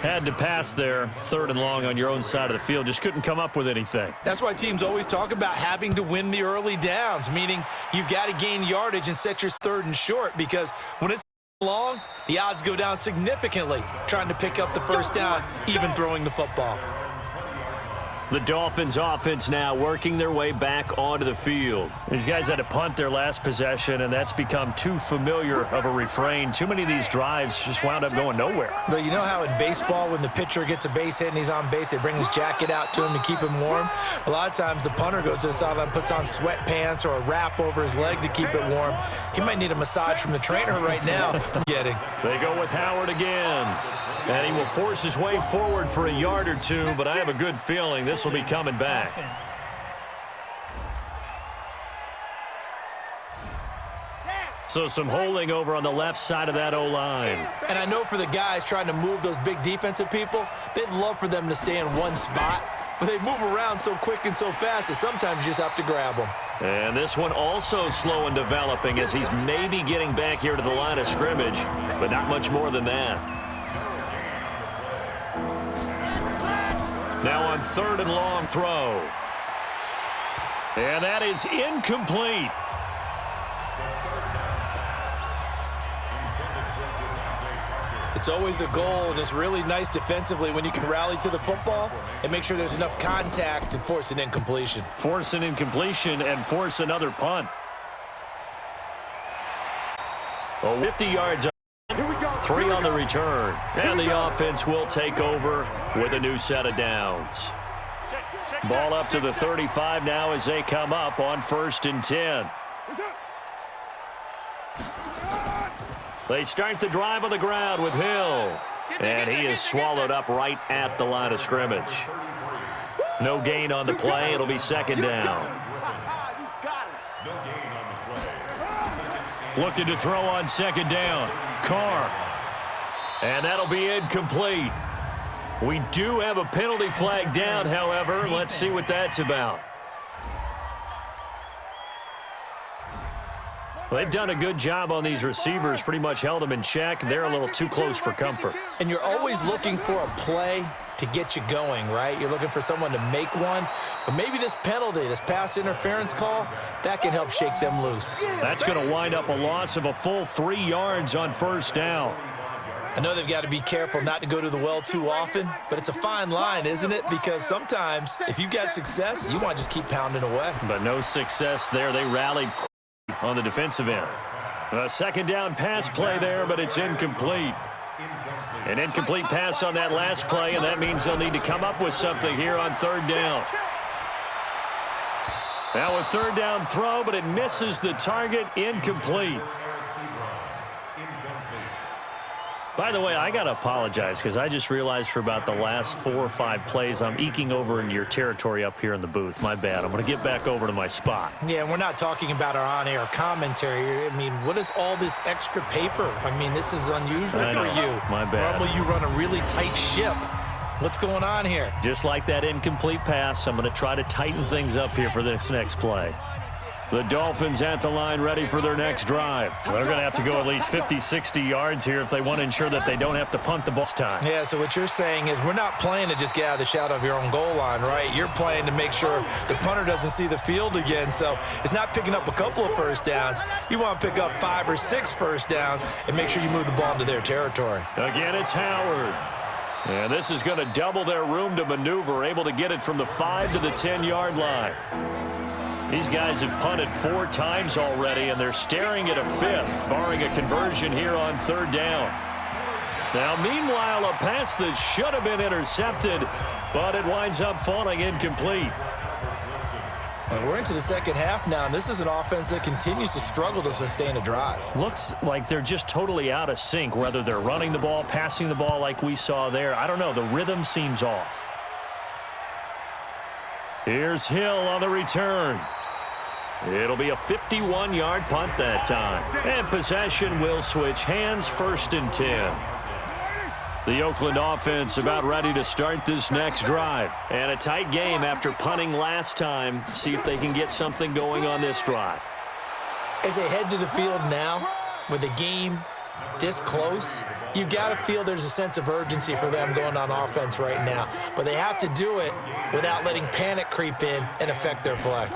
Had to pass there, 3rd and long on your own side of the field. Just couldn't come up with anything. That's why teams always talk about having to win the early downs, meaning you've got to gain yardage and set your 3rd and short, because when it's long, the odds go down significantly trying to pick up the first down, even throwing the football. The Dolphins offense now working their way back onto the field. These guys had to punt their last possession, and that's become too familiar of a refrain. Too many of these drives just wound up going nowhere. But you know how in baseball, when the pitcher gets a base hit and he's on base, they bring his jacket out to him to keep him warm? A lot of times the punter goes to the sideline, puts on sweatpants or a wrap over his leg to keep it warm. He might need a massage from the trainer right now. They go with Howard again. And he will force his way forward for a yard or two, but I have a good feeling this will be coming back. So some holding over on the left side of that O-line. And I know for the guys trying to move those big defensive people, they'd love for them to stay in one spot, but they move around so quick and so fast that sometimes you just have to grab them. And this one also slow in developing as he's maybe getting back here to the line of scrimmage, but not much more than that. Now on 3rd and long throw. And that is incomplete. It's always a goal, and it's really nice defensively when you can rally to the football and make sure there's enough contact to force an incompletion. Force an incompletion and force another punt. Oh, 50 yards. 3 on the return. And the offense will take over with a new set of downs. Ball up to the 35 now as they come up on 1st and 10. They start the drive on the ground with Hill. And he is swallowed up right at the line of scrimmage. No gain on the play. It'll be 2nd down. Looking to throw on 2nd down. Carr. And that'll be incomplete. We do have a penalty flag down, however. Let's see what that's about. They've done a good job on these receivers, pretty much held them in check. They're a little too close for comfort. And you're always looking for a play to get you going, right? You're looking for someone to make one. But maybe this penalty, this pass interference call, that can help shake them loose. That's going to wind up a loss of a full 3 yards on first down. I know they've got to be careful not to go to the well too often, but it's a fine line, isn't it? Because sometimes if you got success, you want to just keep pounding away. But no success there. They rallied on the defensive end. A second down pass play there, but it's incomplete. An incomplete pass on that last play, and that means they'll need to come up with something here on third down. Now a third down throw, but it misses the target, incomplete. By the way, I got to apologize because I just realized for about the last 4 or 5 plays I'm eking over into your territory up here in the booth. My bad. I'm going to get back over to my spot. Yeah, and we're not talking about our on-air commentary. I mean, what is all this extra paper? I mean, this is unusual for you. My bad. Normally you run a really tight ship. What's going on here? Just like that incomplete pass, I'm going to try to tighten things up here for this next play. The Dolphins at the line ready for their next drive. They're going to have to go at least 50, 60 yards here if they want to ensure that they don't have to punt the ball this time. Yeah, so what you're saying is we're not playing to just get out of the shadow of your own goal line, right? You're playing to make sure the punter doesn't see the field again. So it's not picking up a couple of first downs. You want to pick up 5 or 6 first downs and make sure you move the ball into their territory. Again, it's Howard. And this is going to double their room to maneuver, able to get it from the 5 to the 10-yard line. These guys have punted 4 times already, and they're staring at a 5th, barring a conversion here on third down. Now, meanwhile, a pass that should have been intercepted, but it winds up falling incomplete. And we're into the second half now, and this is an offense that continues to struggle to sustain a drive. Looks like they're just totally out of sync, whether they're running the ball, passing the ball like we saw there. I don't know. The rhythm seems off. Here's Hill on the return. It'll be a 51-yard punt that time. And possession will switch hands, 1st and 10. The Oakland offense about ready to start this next drive. And a tight game after punting last time. See if they can get something going on this drive. As they head to the field now, with the game this close, you've got to feel there's a sense of urgency for them going on offense right now. But they have to do it without letting panic creep in and affect their play.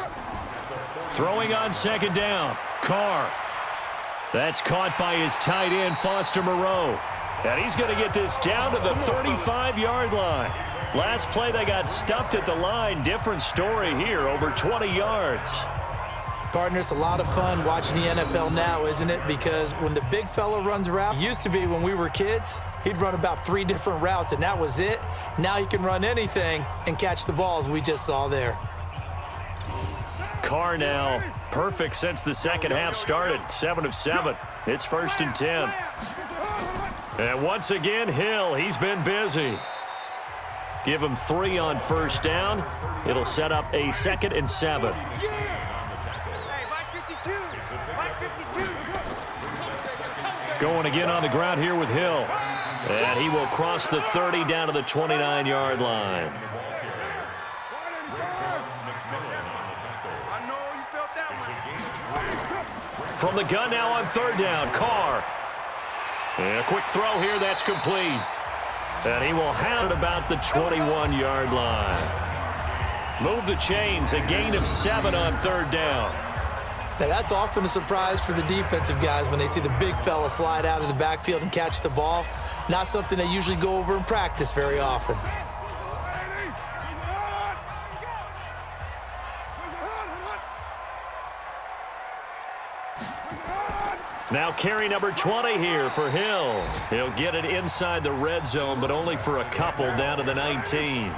Throwing on second down, Carr. That's caught by his tight end, Foster Moreau. And he's going to get this down to the 35-yard line. Last play, they got stuffed at the line. Different story here, over 20 yards. Partner, it's a lot of fun watching the NFL now, isn't it? Because when the big fella runs a route, it used to be when we were kids, he'd run about 3 different routes, and that was it. Now he can run anything and catch the ball, as we just saw there. Carr now perfect since the second half started. 7 of 7. It's 1st and 10. And once again, Hill, he's been busy. Give him 3 on first down. It'll set up a 2nd and 7. Going again on the ground here with Hill. And he will cross the 30 down to the 29-yard line. From the gun now on third down, Carr. And a quick throw here, that's complete. And he will have it about the 21-yard line. Move the chains, a gain of 7 on third down. Now, that's often a surprise for the defensive guys when they see the big fella slide out of the backfield and catch the ball. Not something they usually go over in practice very often. Now carry number 20 here for Hill. He'll get it inside the red zone, but only for a couple down to the 19.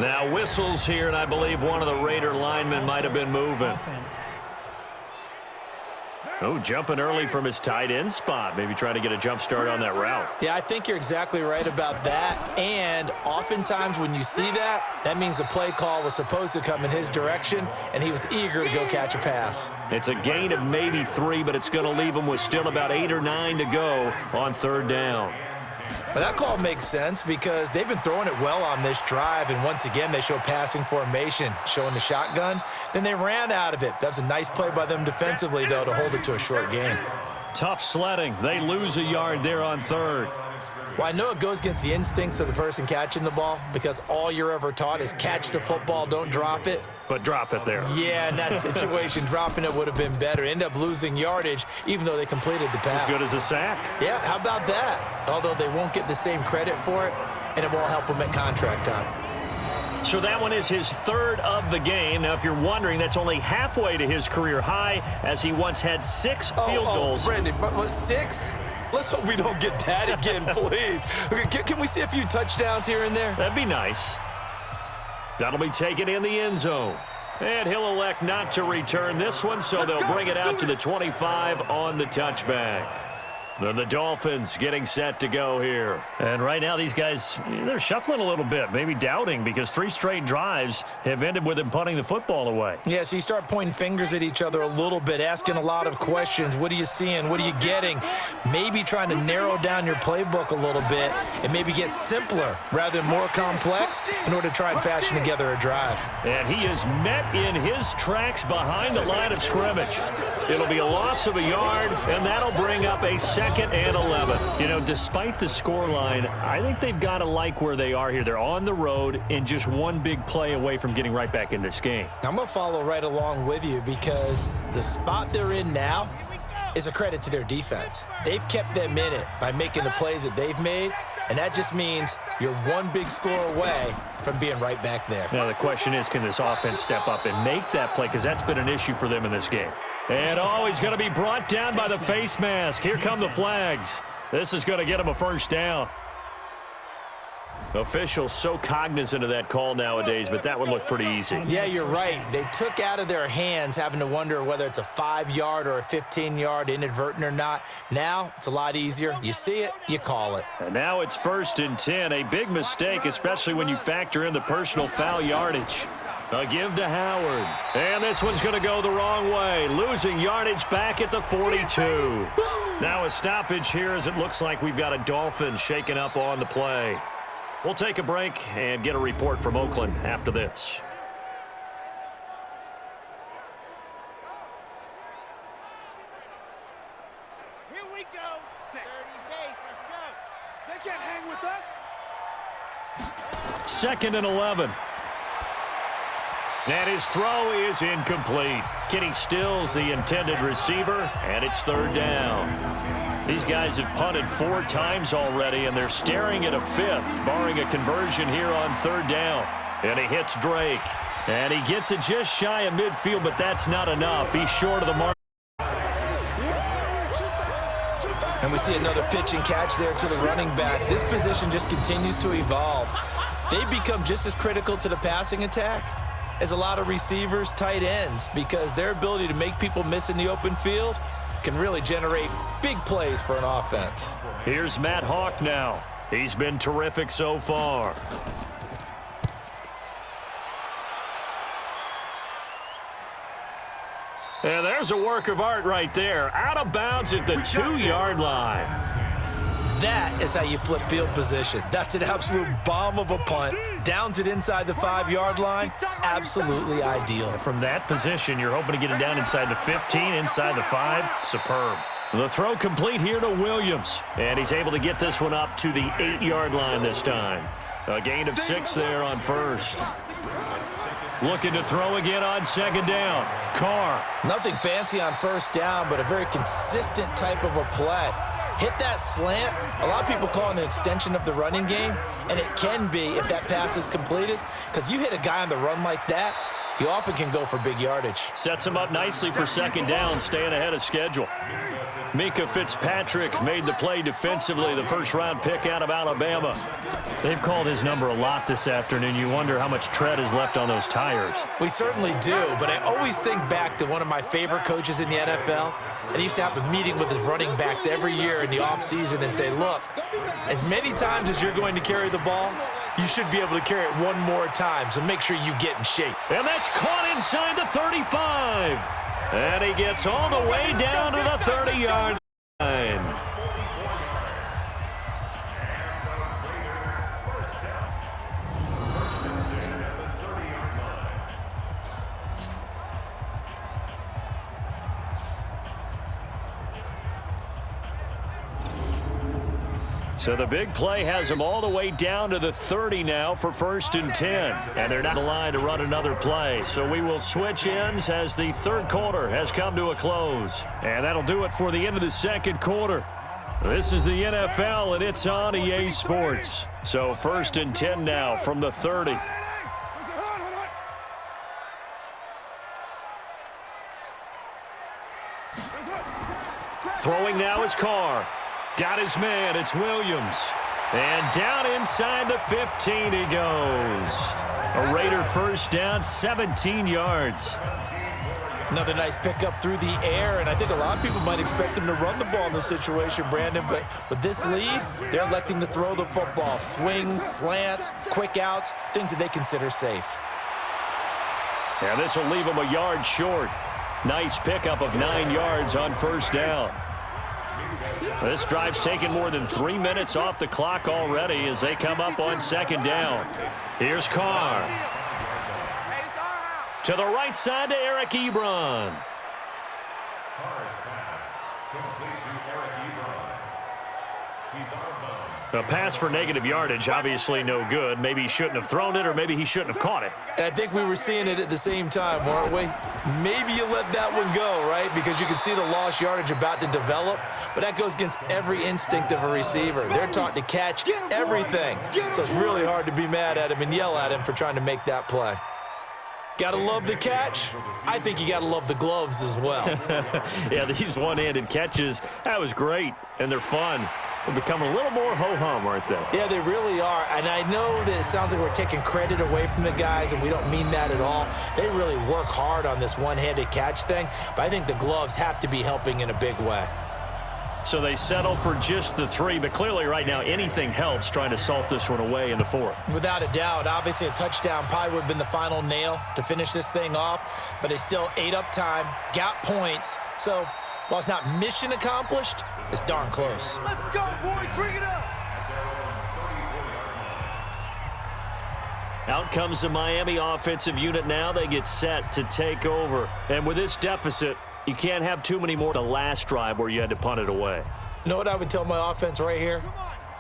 Now whistles here, and I believe one of the Raider linemen might have been moving. Oh, jumping early from his tight end spot. Maybe trying to get a jump start on that route. Yeah, I think you're exactly right about that. And oftentimes when you see that, that means the play call was supposed to come in his direction, and he was eager to go catch a pass. It's a gain of maybe 3, but it's going to leave him with still about 8 or 9 to go on third down. But that call makes sense because they've been throwing it well on this drive, and once again they show passing formation, showing the shotgun. Then they ran out of it. That's a nice play by them defensively, though, to hold it to a short gain. Tough sledding. They lose a yard there on third. Well, I know it goes against the instincts of the person catching the ball because all you're ever taught is catch the football, don't drop it. But drop it there. Yeah, in that situation, dropping it would have been better. End up losing yardage, even though they completed the pass. As good as a sack. Yeah, how about that? Although they won't get the same credit for it, and it won't help them at contract time. So that one is his third of the game. Now, if you're wondering, that's only halfway to his career high, as he once had 6 field goals. Brendan, but 6? Let's hope we don't get that again, please. Okay, can we see a few touchdowns here and there? That'd be nice. That'll be taken in the end zone. And he'll elect not to return this one, so they'll bring it out to the 25 on the touchback. Then the Dolphins getting set to go here. And right now these guys, they're shuffling a little bit, maybe doubting, because 3 straight drives have ended with them punting the football away. Yeah, so you start pointing fingers at each other a little bit, asking a lot of questions. What are you seeing? What are you getting? Maybe trying to narrow down your playbook a little bit and maybe get simpler rather than more complex in order to try and fashion together a drive. And he is met in his tracks behind the line of scrimmage. It'll be a loss of a yard, and that'll bring up a second and 11. You know, despite the scoreline, I think they've got to like where they are here. They're on the road and just one big play away from getting right back in this game. I'm going to follow right along with you because the spot they're in now is a credit to their defense. They've kept them in it by making the plays that they've made, and that just means you're one big score away from being right back there. Now the question is, can this offense step up and make that play? Because that's been an issue for them in this game. And he's going to be brought down by the face mask. Here come the flags. This is going to get him a first down. Officials so cognizant of that call nowadays, but that would look pretty easy. Yeah, you're right. They took out of their hands having to wonder whether it's a 5-yard or a 15-yard, inadvertent or not. Now it's a lot easier. You see it, you call it. And now it's 1st and 10. A big mistake, especially when you factor in the personal foul yardage. A give to Howard. And this one's going to go the wrong way. Losing yardage back at the 42. Now a stoppage here as it looks like we've got a Dolphin shaken up on the play. We'll take a break and get a report from Oakland after this. Here we go. 30 pace. Let's go. They can't hang with us. 2nd and 11. And his throw is incomplete. Kenny Stills, the intended receiver, and it's 3rd down. These guys have punted 4 times already, and they're staring at a 5th, barring a conversion here on 3rd down. And he hits Drake. And he gets it just shy of midfield, but that's not enough. He's short of the mark. And we see another pitch and catch there to the running back. This position just continues to evolve. They become just as critical to the passing attack as a lot of receivers, tight ends, because their ability to make people miss in the open field can really generate big plays for an offense. Here's Matt Hawk now. He's been terrific so far. And there's a work of art right there. Out of bounds at the 2-yard line. That is how you flip field position. That's an absolute bomb of a punt. Downs it inside the 5-yard line. Absolutely ideal. From that position, you're hoping to get it down inside the 15, inside the 5. Superb. The throw complete here to Williams. And he's able to get this one up to the 8-yard line this time. A gain of 6 there on 1st. Looking to throw again on 2nd down. Carr. Nothing fancy on 1st down, but a very consistent type of a play. Hit that slant. A lot of people call it an extension of the running game, and it can be if that pass is completed, because you hit a guy on the run like that, you often can go for big yardage. Sets him up nicely for 2nd down, staying ahead of schedule. Mika Fitzpatrick made the play defensively, the 1st-round pick out of Alabama. They've called his number a lot this afternoon. You wonder how much tread is left on those tires. We certainly do, but I always think back to one of my favorite coaches in the NFL, and he used to have a meeting with his running backs every year in the offseason and say, look, as many times as you're going to carry the ball, you should be able to carry it one more time, so make sure you get in shape. And that's caught inside the 35. And he gets all the way down to the 30-yard line. So the big play has them all the way down to the 30 now for 1st and 10. And they're not the line to run another play. So we will switch ends as the third quarter has come to a close. And that'll do it for the end of the second quarter. This is the NFL, and it's on EA Sports. So 1st and 10 now from the 30. Throwing now is Carr. Got his man. It's Williams. And down inside the 15 he goes. A Raider first down, 17 yards. Another nice pickup through the air, and I think a lot of people might expect him to run the ball in this situation, Brandon, but with this lead, they're electing to throw the football. Swings, slants, quick outs, things that they consider safe. And this will leave them a yard short. Nice pickup of 9 yards on first down. This drive's taken more than 3 minutes off the clock already as they come up on second down. Here's Carr. To the right side to Eric Ebron. A pass for negative yardage, obviously no good. Maybe he shouldn't have thrown it, or maybe he shouldn't have caught it. I think we were seeing it at the same time, weren't we? Maybe you let that one go, right? Because you can see the lost yardage about to develop, but that goes against every instinct of a receiver. They're taught to catch everything, so it's really hard to be mad at him and yell at him for trying to make that play. Gotta love the catch. I think you gotta love the gloves as well. Yeah, these one-handed catches, that was great, and they're fun. They're becoming a little more ho-hum, aren't they? Yeah, they really are, and I know that it sounds like we're taking credit away from the guys, and we don't mean that at all. They really work hard on this one-handed catch thing, but I think the gloves have to be helping in a big way. So they settle for just the 3, but clearly right now anything helps trying to salt this one away in the 4th. Without a doubt. Obviously a touchdown probably would have been the final nail to finish this thing off, but they still ate up time, got points. So while it's not mission accomplished, it's darn close. Let's go, boys. Bring it up. Out comes the Miami offensive unit now. They get set to take over. And with this deficit, you can't have too many more the last drive where you had to punt it away. You know what I would tell my offense right here?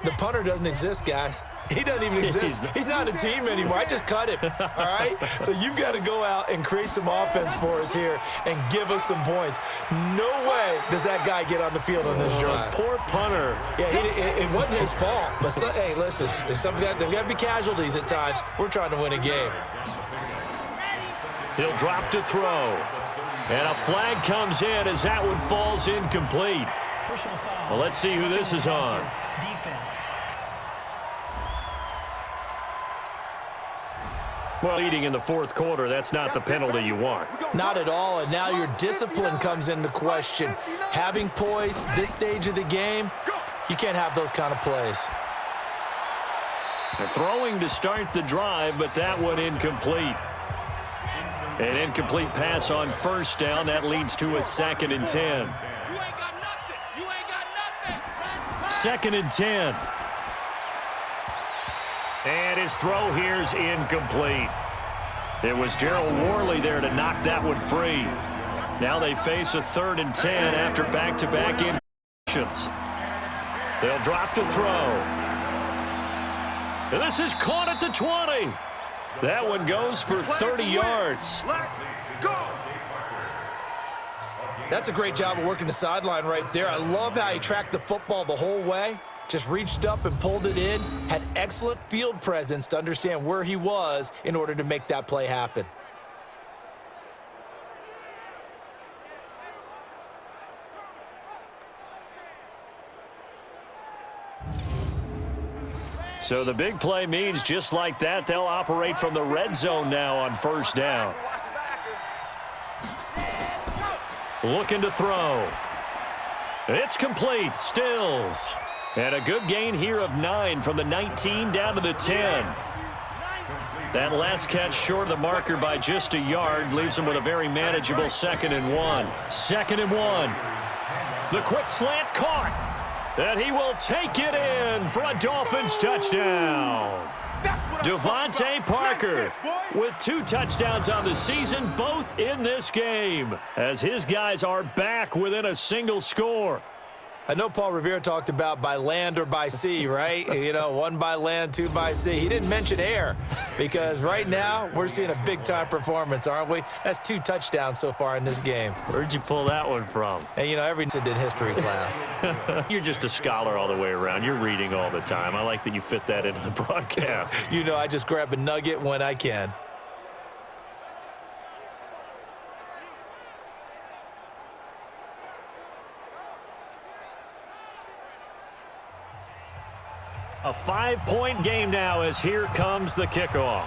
The punter doesn't exist, guys. He doesn't even exist. He's not a team anymore. I just cut him, all right? So you've got to go out and create some offense for us here and give us some points. No way does that guy get on the field on this drive. Poor punter. Yeah, it wasn't his fault. But, hey, listen, there's got to be casualties at times. We're trying to win a game. He'll drop to throw. And a flag comes in as that one falls incomplete. Personal foul. Well, let's see who this is on. Defense. Well, leading in the 4th quarter, that's not the penalty you want. Not at all, and now your discipline comes into question. Having poise this stage of the game, you can't have those kind of plays. They're throwing to start the drive, but that one incomplete. An incomplete pass on first down. That leads to a 2nd and 10. 2nd and 10. And his throw here's incomplete. It was Darryl Worley there to knock that one free. Now they face a 3rd and 10 after back-to-back incompletions. They'll drop to throw. And this is caught at the 20. That one goes for 30 yards. Let's go. That's a great job of working the sideline right there. I love how he tracked the football the whole way. Just reached up and pulled it in. Had excellent field presence to understand where he was in order to make that play happen. So the big play means just like that, they'll operate from the red zone now on first down. Looking to throw. It's complete. Stills. And a good gain here of 9 from the 19 down to the 10. That last catch short of the marker by just a yard leaves him with a very manageable 2nd and 1. 2nd and 1. The quick slant caught. And he will take it in for a Dolphins touchdown. Devontae Parker with 2 touchdowns on the season, both in this game, as his guys are back within a single score. I know Paul Revere talked about by land or by sea, right? You know, 1 by land, 2 by sea. He didn't mention air because right now we're seeing a big-time performance, aren't we? That's 2 touchdowns so far in this game. Where'd you pull that one from? And, you know, everything in history class. You're just a scholar all the way around. You're reading all the time. I like that you fit that into the broadcast. You know, I just grab a nugget when I can. A 5-point game now as here comes the kickoff.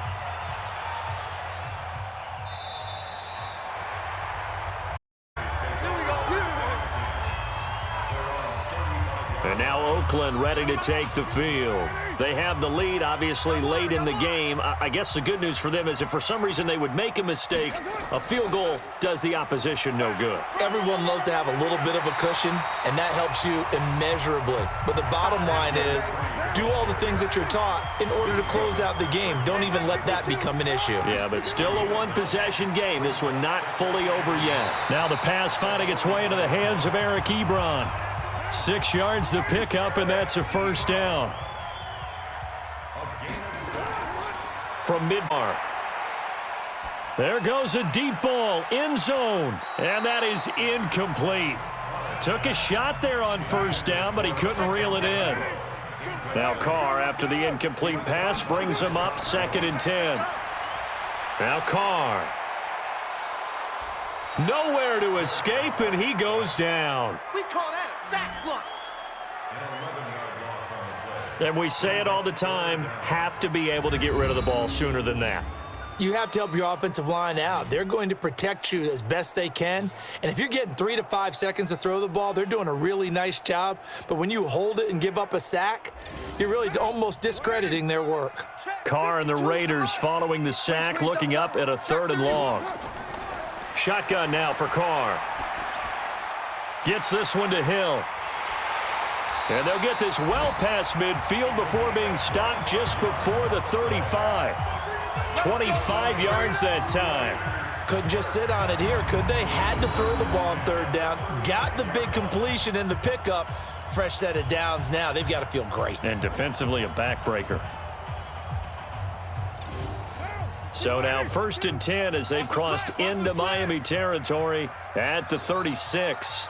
And now Oakland ready to take the field. They have the lead, obviously, late in the game. I guess the good news for them is if for some reason they would make a mistake, a field goal does the opposition no good. Everyone loves to have a little bit of a cushion, and that helps you immeasurably. But the bottom line is, do all the things that you're taught in order to close out the game. Don't even let that become an issue. Yeah, but still a one-possession game. This one not fully over yet. Now the pass finding its way into the hands of Eric Ebron. 6 yards the pickup, and that's a first down. From mid-far. There goes a deep ball, end zone, and that is incomplete. Took a shot there on first down, but he couldn't reel it in. Now Carr, after the incomplete pass, brings him up 2nd and 10. Now Carr. Nowhere to escape, and he goes down. We call that a sack lunch. And we say it all the time, have to be able to get rid of the ball sooner than that. You have to help your offensive line out. They're going to protect you as best they can. And if you're getting 3 to 5 seconds to throw the ball, they're doing a really nice job. But when you hold it and give up a sack, you're really almost discrediting their work. Carr and the Raiders following the sack, looking up at a 3rd and long. Shotgun now for Carr. Gets this one to Hill. And they'll get this well past midfield before being stopped just before the 35. 25 yards that time. Couldn't just sit on it here, could they? Had to throw the ball on 3rd down. Got the big completion in the pickup. Fresh set of downs now. They've got to feel great. And defensively a backbreaker. So now 1st and 10 as they've crossed into Miami territory at the 36.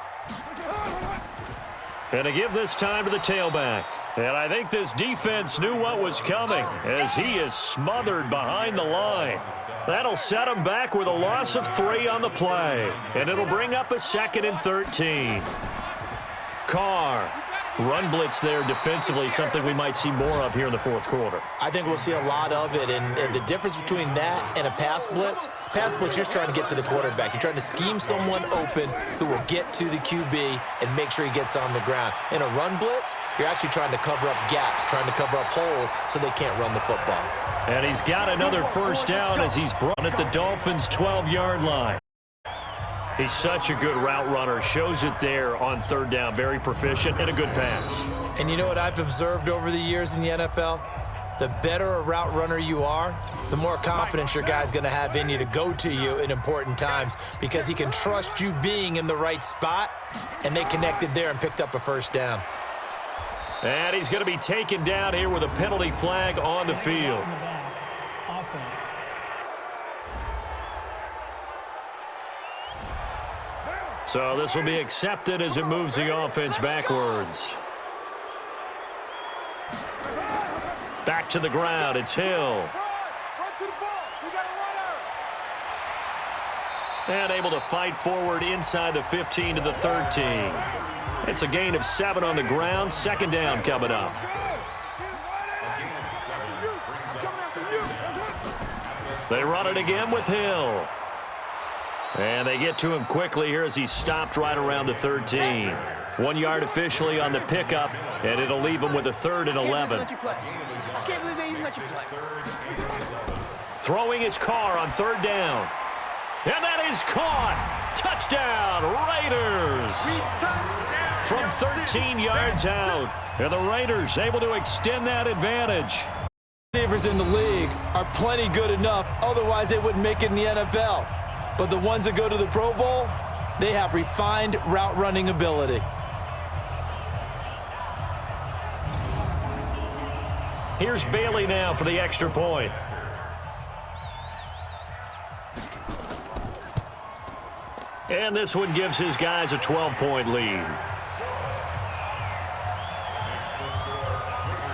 And to give this time to the tailback. And I think this defense knew what was coming as he is smothered behind the line. That'll set him back with a loss of 3 on the play. And it'll bring up a 2nd and 13. Carr. Run blitz there defensively, something we might see more of here in the 4th quarter. I think we'll see a lot of it, and the difference between that and a pass blitz, you're just trying to get to the quarterback. You're trying to scheme someone open who will get to the QB and make sure he gets on the ground. In a run blitz, you're actually trying to cover up gaps, trying to cover up holes so they can't run the football. And he's got another first down as he's brought at the Dolphins' 12-yard line. He's such a good route runner. Shows it there on 3rd down. Very proficient and a good pass. And you know what I've observed over the years in the NFL? The better a route runner you are, the more confidence your guy's going to have in you to go to you in important times because he can trust you being in the right spot, and they connected there and picked up a first down. And he's going to be taken down here with a penalty flag on the field. Offense. So this will be accepted as it moves the offense backwards. Back to the ground. It's Hill. And able to fight forward inside the 15 to the 13. It's a gain of 7 on the ground. 2nd down coming up. They run it again with Hill. And they get to him quickly here as he's stopped right around the 13. 1 yard officially on the pickup, and it'll leave him with a 3rd and 11. I can't believe they even let you play. Throwing his Carr on 3rd down. And that is caught. Touchdown, Raiders. From 13 yards out. And the Raiders able to extend that advantage. Receivers in the league are plenty good enough, otherwise they wouldn't make it in the NFL. But the ones that go to the Pro Bowl, they have refined route running ability. Here's Bailey now for the extra point. And this one gives his guys a 12-point lead.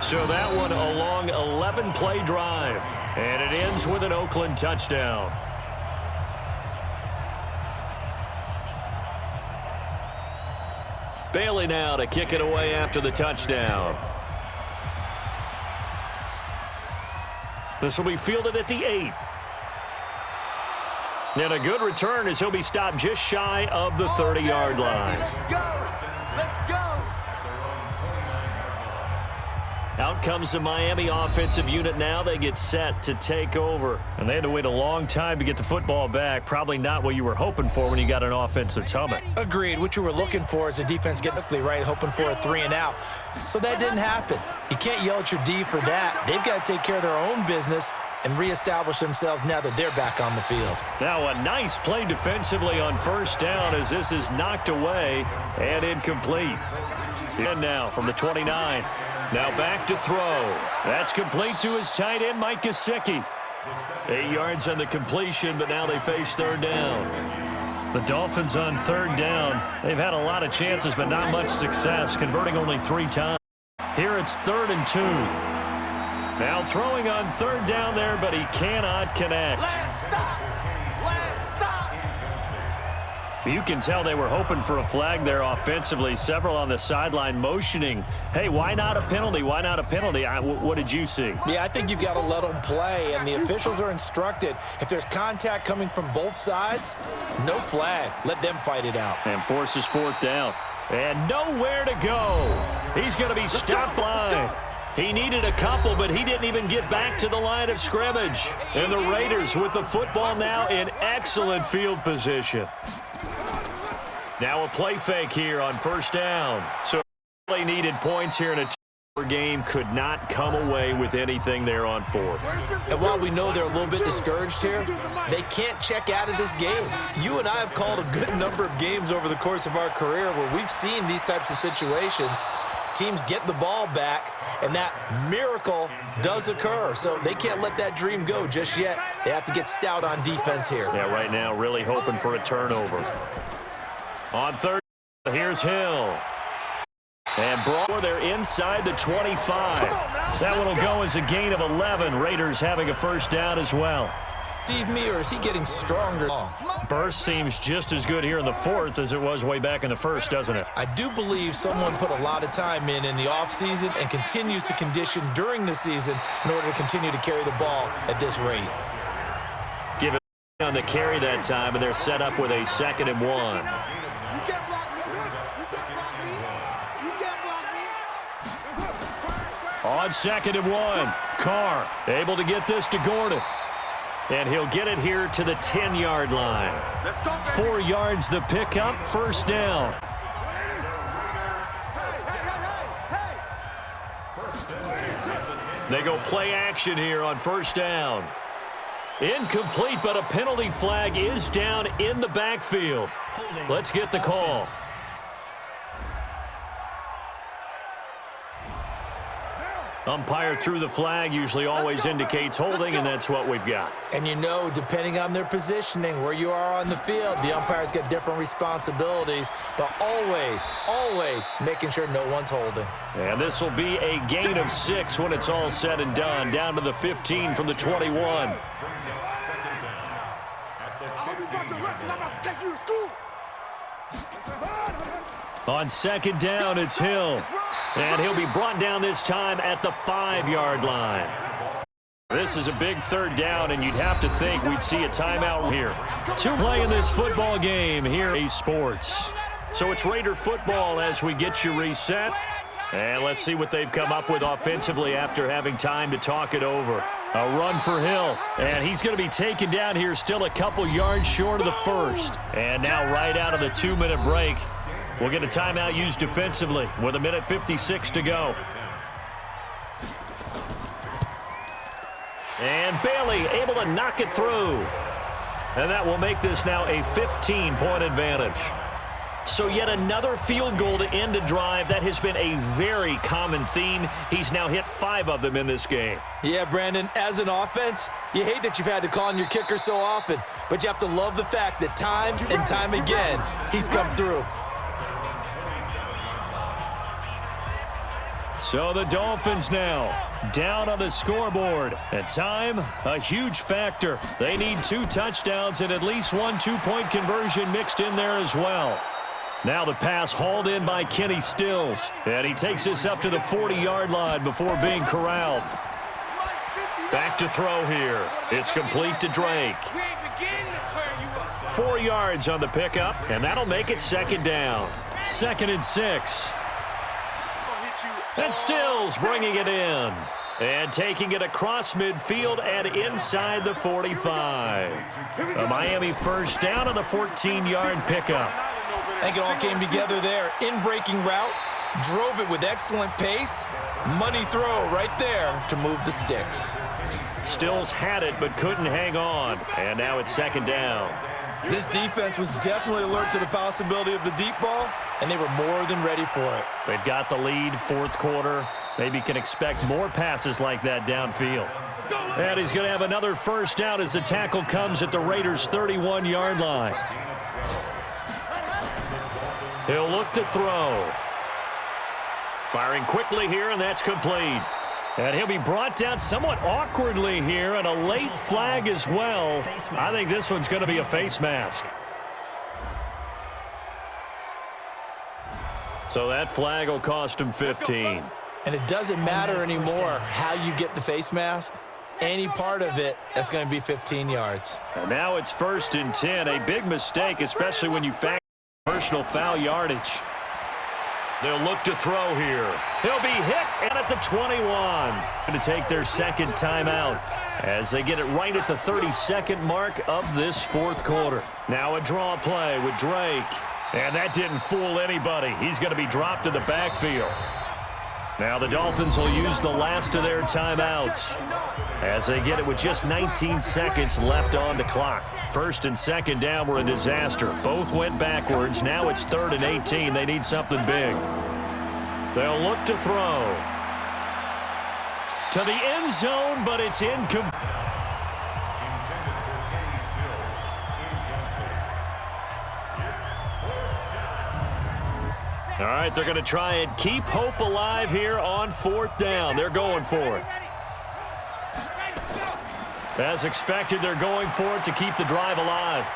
So that one a long 11-play drive. And it ends with an Oakland touchdown. Bailey now to kick it away after the touchdown. This will be fielded at the 8. And a good return as he'll be stopped just shy of the 30-yard line. Let's go! Let's go! Out comes the Miami offensive unit now. They get set to take over. And they had to wait a long time to get the football back. Probably not what you were hoping for when you got an offense that's humming. Agreed. What you were looking for is a defense get quickly right, hoping for a 3 and out. So that didn't happen. You can't yell at your D for that. They've got to take care of their own business and reestablish themselves now that they're back on the field. Now a nice play defensively on first down as this is knocked away and incomplete. And now from the 29. Now back to throw. That's complete to his tight end, Mike Gesicki. 8 yards on the completion, but now they face third down. The Dolphins on third down. They've had a lot of chances, but not much success, converting only 3 times. Here it's 3rd and 2. Now throwing on third down there, but he cannot connect. Last stop! Last stop! You can tell they were hoping for a flag there offensively. Several on the sideline motioning, hey, why not a penalty? Why not a penalty? What did you see? Yeah, I think you've got to let them play, and the officials are instructed. If there's contact coming from both sides, no flag. Let them fight it out. And forces 4th down. And nowhere to go. He's going to be stopped blind. He needed a couple, but he didn't even get back to the line of scrimmage. And the Raiders with the football now in excellent field position. Now a play fake here on first down. So really needed points here in a 2-score game. Could not come away with anything there on 4th. And while we know they're a little bit discouraged here, they can't check out of this game. You and I have called a good number of games over the course of our career where we've seen these types of situations. Teams get the ball back, and that miracle does occur. So they can't let that dream go just yet. They have to get stout on defense here. Yeah, right now really hoping for a turnover. On third, here's Hill. And Brower, they're inside the 25. That one will go as a gain of 11. Raiders having a first down as well. Steve Meir, is he getting stronger? Burst seems just as good here in the 4th as it was way back in the 1st, doesn't it? I do believe someone put a lot of time in the offseason and continues to condition during the season in order to continue to carry the ball at this rate. Give it on the carry that time, and they're set up with a 2nd and 1. You can't block me. You can't block me. You can't block me. On 2nd and 1, Carr able to get this to Gordon. And he'll get it here to the 10-yard line. 4 yards the pickup, first down. They go play action here on first down. Incomplete, but a penalty flag is down in the backfield. Let's get the call. Umpire threw the flag, usually always indicates holding, and that's what we've got. And you know, depending on their positioning, where you are on the field, the umpire's got different responsibilities, but always making sure no one's holding. And this will be a gain of 6 when it's all said and done, down to the 15 from the 21. I hope you brought your lunch because I'm about to take you to school. On 2nd down, it's Hill. And he'll be brought down this time at the 5-yard line. This is a big 3rd down, and you'd have to think we'd see a timeout here. 2 play in this football game here at EA Sports. So it's Raider football as we get you reset. And let's see what they've come up with offensively after having time to talk it over. A run for Hill, and he's going to be taken down here still a couple yards short of the 1st. And now right out of the 2-minute break, we'll get a timeout used defensively with 1:56 to go. And Bailey able to knock it through. And that will make this now a 15-point advantage. So yet another field goal to end a drive. That has been a very common theme. He's now hit 5 of them in this game. Yeah, Brandon, as an offense, you hate that you've had to call on your kicker so often, but you have to love the fact that time and time again, he's come through. So the Dolphins now down on the scoreboard. And time, a huge factor. They need 2 touchdowns and at least 1 2-point conversion mixed in there as well. Now the pass hauled in by Kenny Stills. And he takes this up to the 40-yard line before being corralled. Back to throw here. It's complete to Drake. 4 yards on the pickup, and that'll make it 2nd down. 2nd and 6. And Stills bringing it in. And taking it across midfield and inside the 45. A Miami first down on the 14-yard pickup. I think it all came together there. In-breaking route, drove it with excellent pace. Money throw right there to move the sticks. Stills had it but couldn't hang on. And now it's 2nd down. This defense was definitely alert to the possibility of the deep ball, and they were more than ready for it. They've got the lead, 4th quarter. Maybe can expect more passes like that downfield. And he's going to have another first down as the tackle comes at the Raiders' 31-yard line. He'll look to throw. Firing quickly here, and that's complete. And he'll be brought down somewhat awkwardly here, and a late flag as well. I think this one's going to be a face mask. So that flag will cost him 15. And it doesn't matter anymore how you get the face mask. Any part of it, that's going to be 15 yards. And now it's 1st and 10. A big mistake, especially when you factor personal foul yardage. They'll look to throw here. He'll be hit and at the 21. Going to take their 2nd timeout as they get it right at the 32nd mark of this 4th quarter. Now a draw play with Drake. And that didn't fool anybody. He's going to be dropped in the backfield. Now the Dolphins will use the last of their timeouts as they get it with just 19 seconds left on the clock. 1st and 2nd down were a disaster. Both went backwards. Now it's 3rd and 18. They need something big. They'll look to throw to the end zone, but it's incomplete. All right, they're going to try and keep hope alive here on 4th down. They're going for it. As expected, they're going for it to keep the drive alive.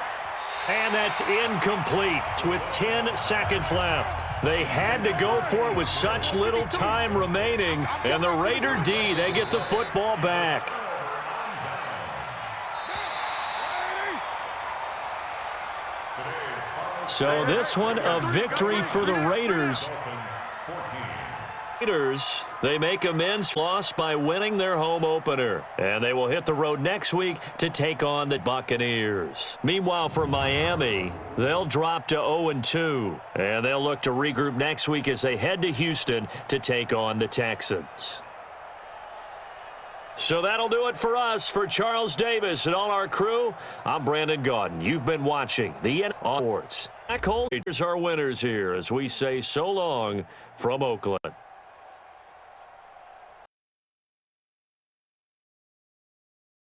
And that's incomplete with 10 seconds left. They had to go for it with such little time remaining. And the Raider D, they get the football back. So this one, a victory for the Raiders. They make amends loss by winning their home opener. And they will hit the road next week to take on the Buccaneers. Meanwhile, for Miami, they'll drop to 0-2. And they'll look to regroup next week as they head to Houston to take on the Texans. So that'll do it for us. For Charles Davis and all our crew, I'm Brandon Gaudin. You've been watching the Sports. Raiders are winners here as we say so long from Oakland.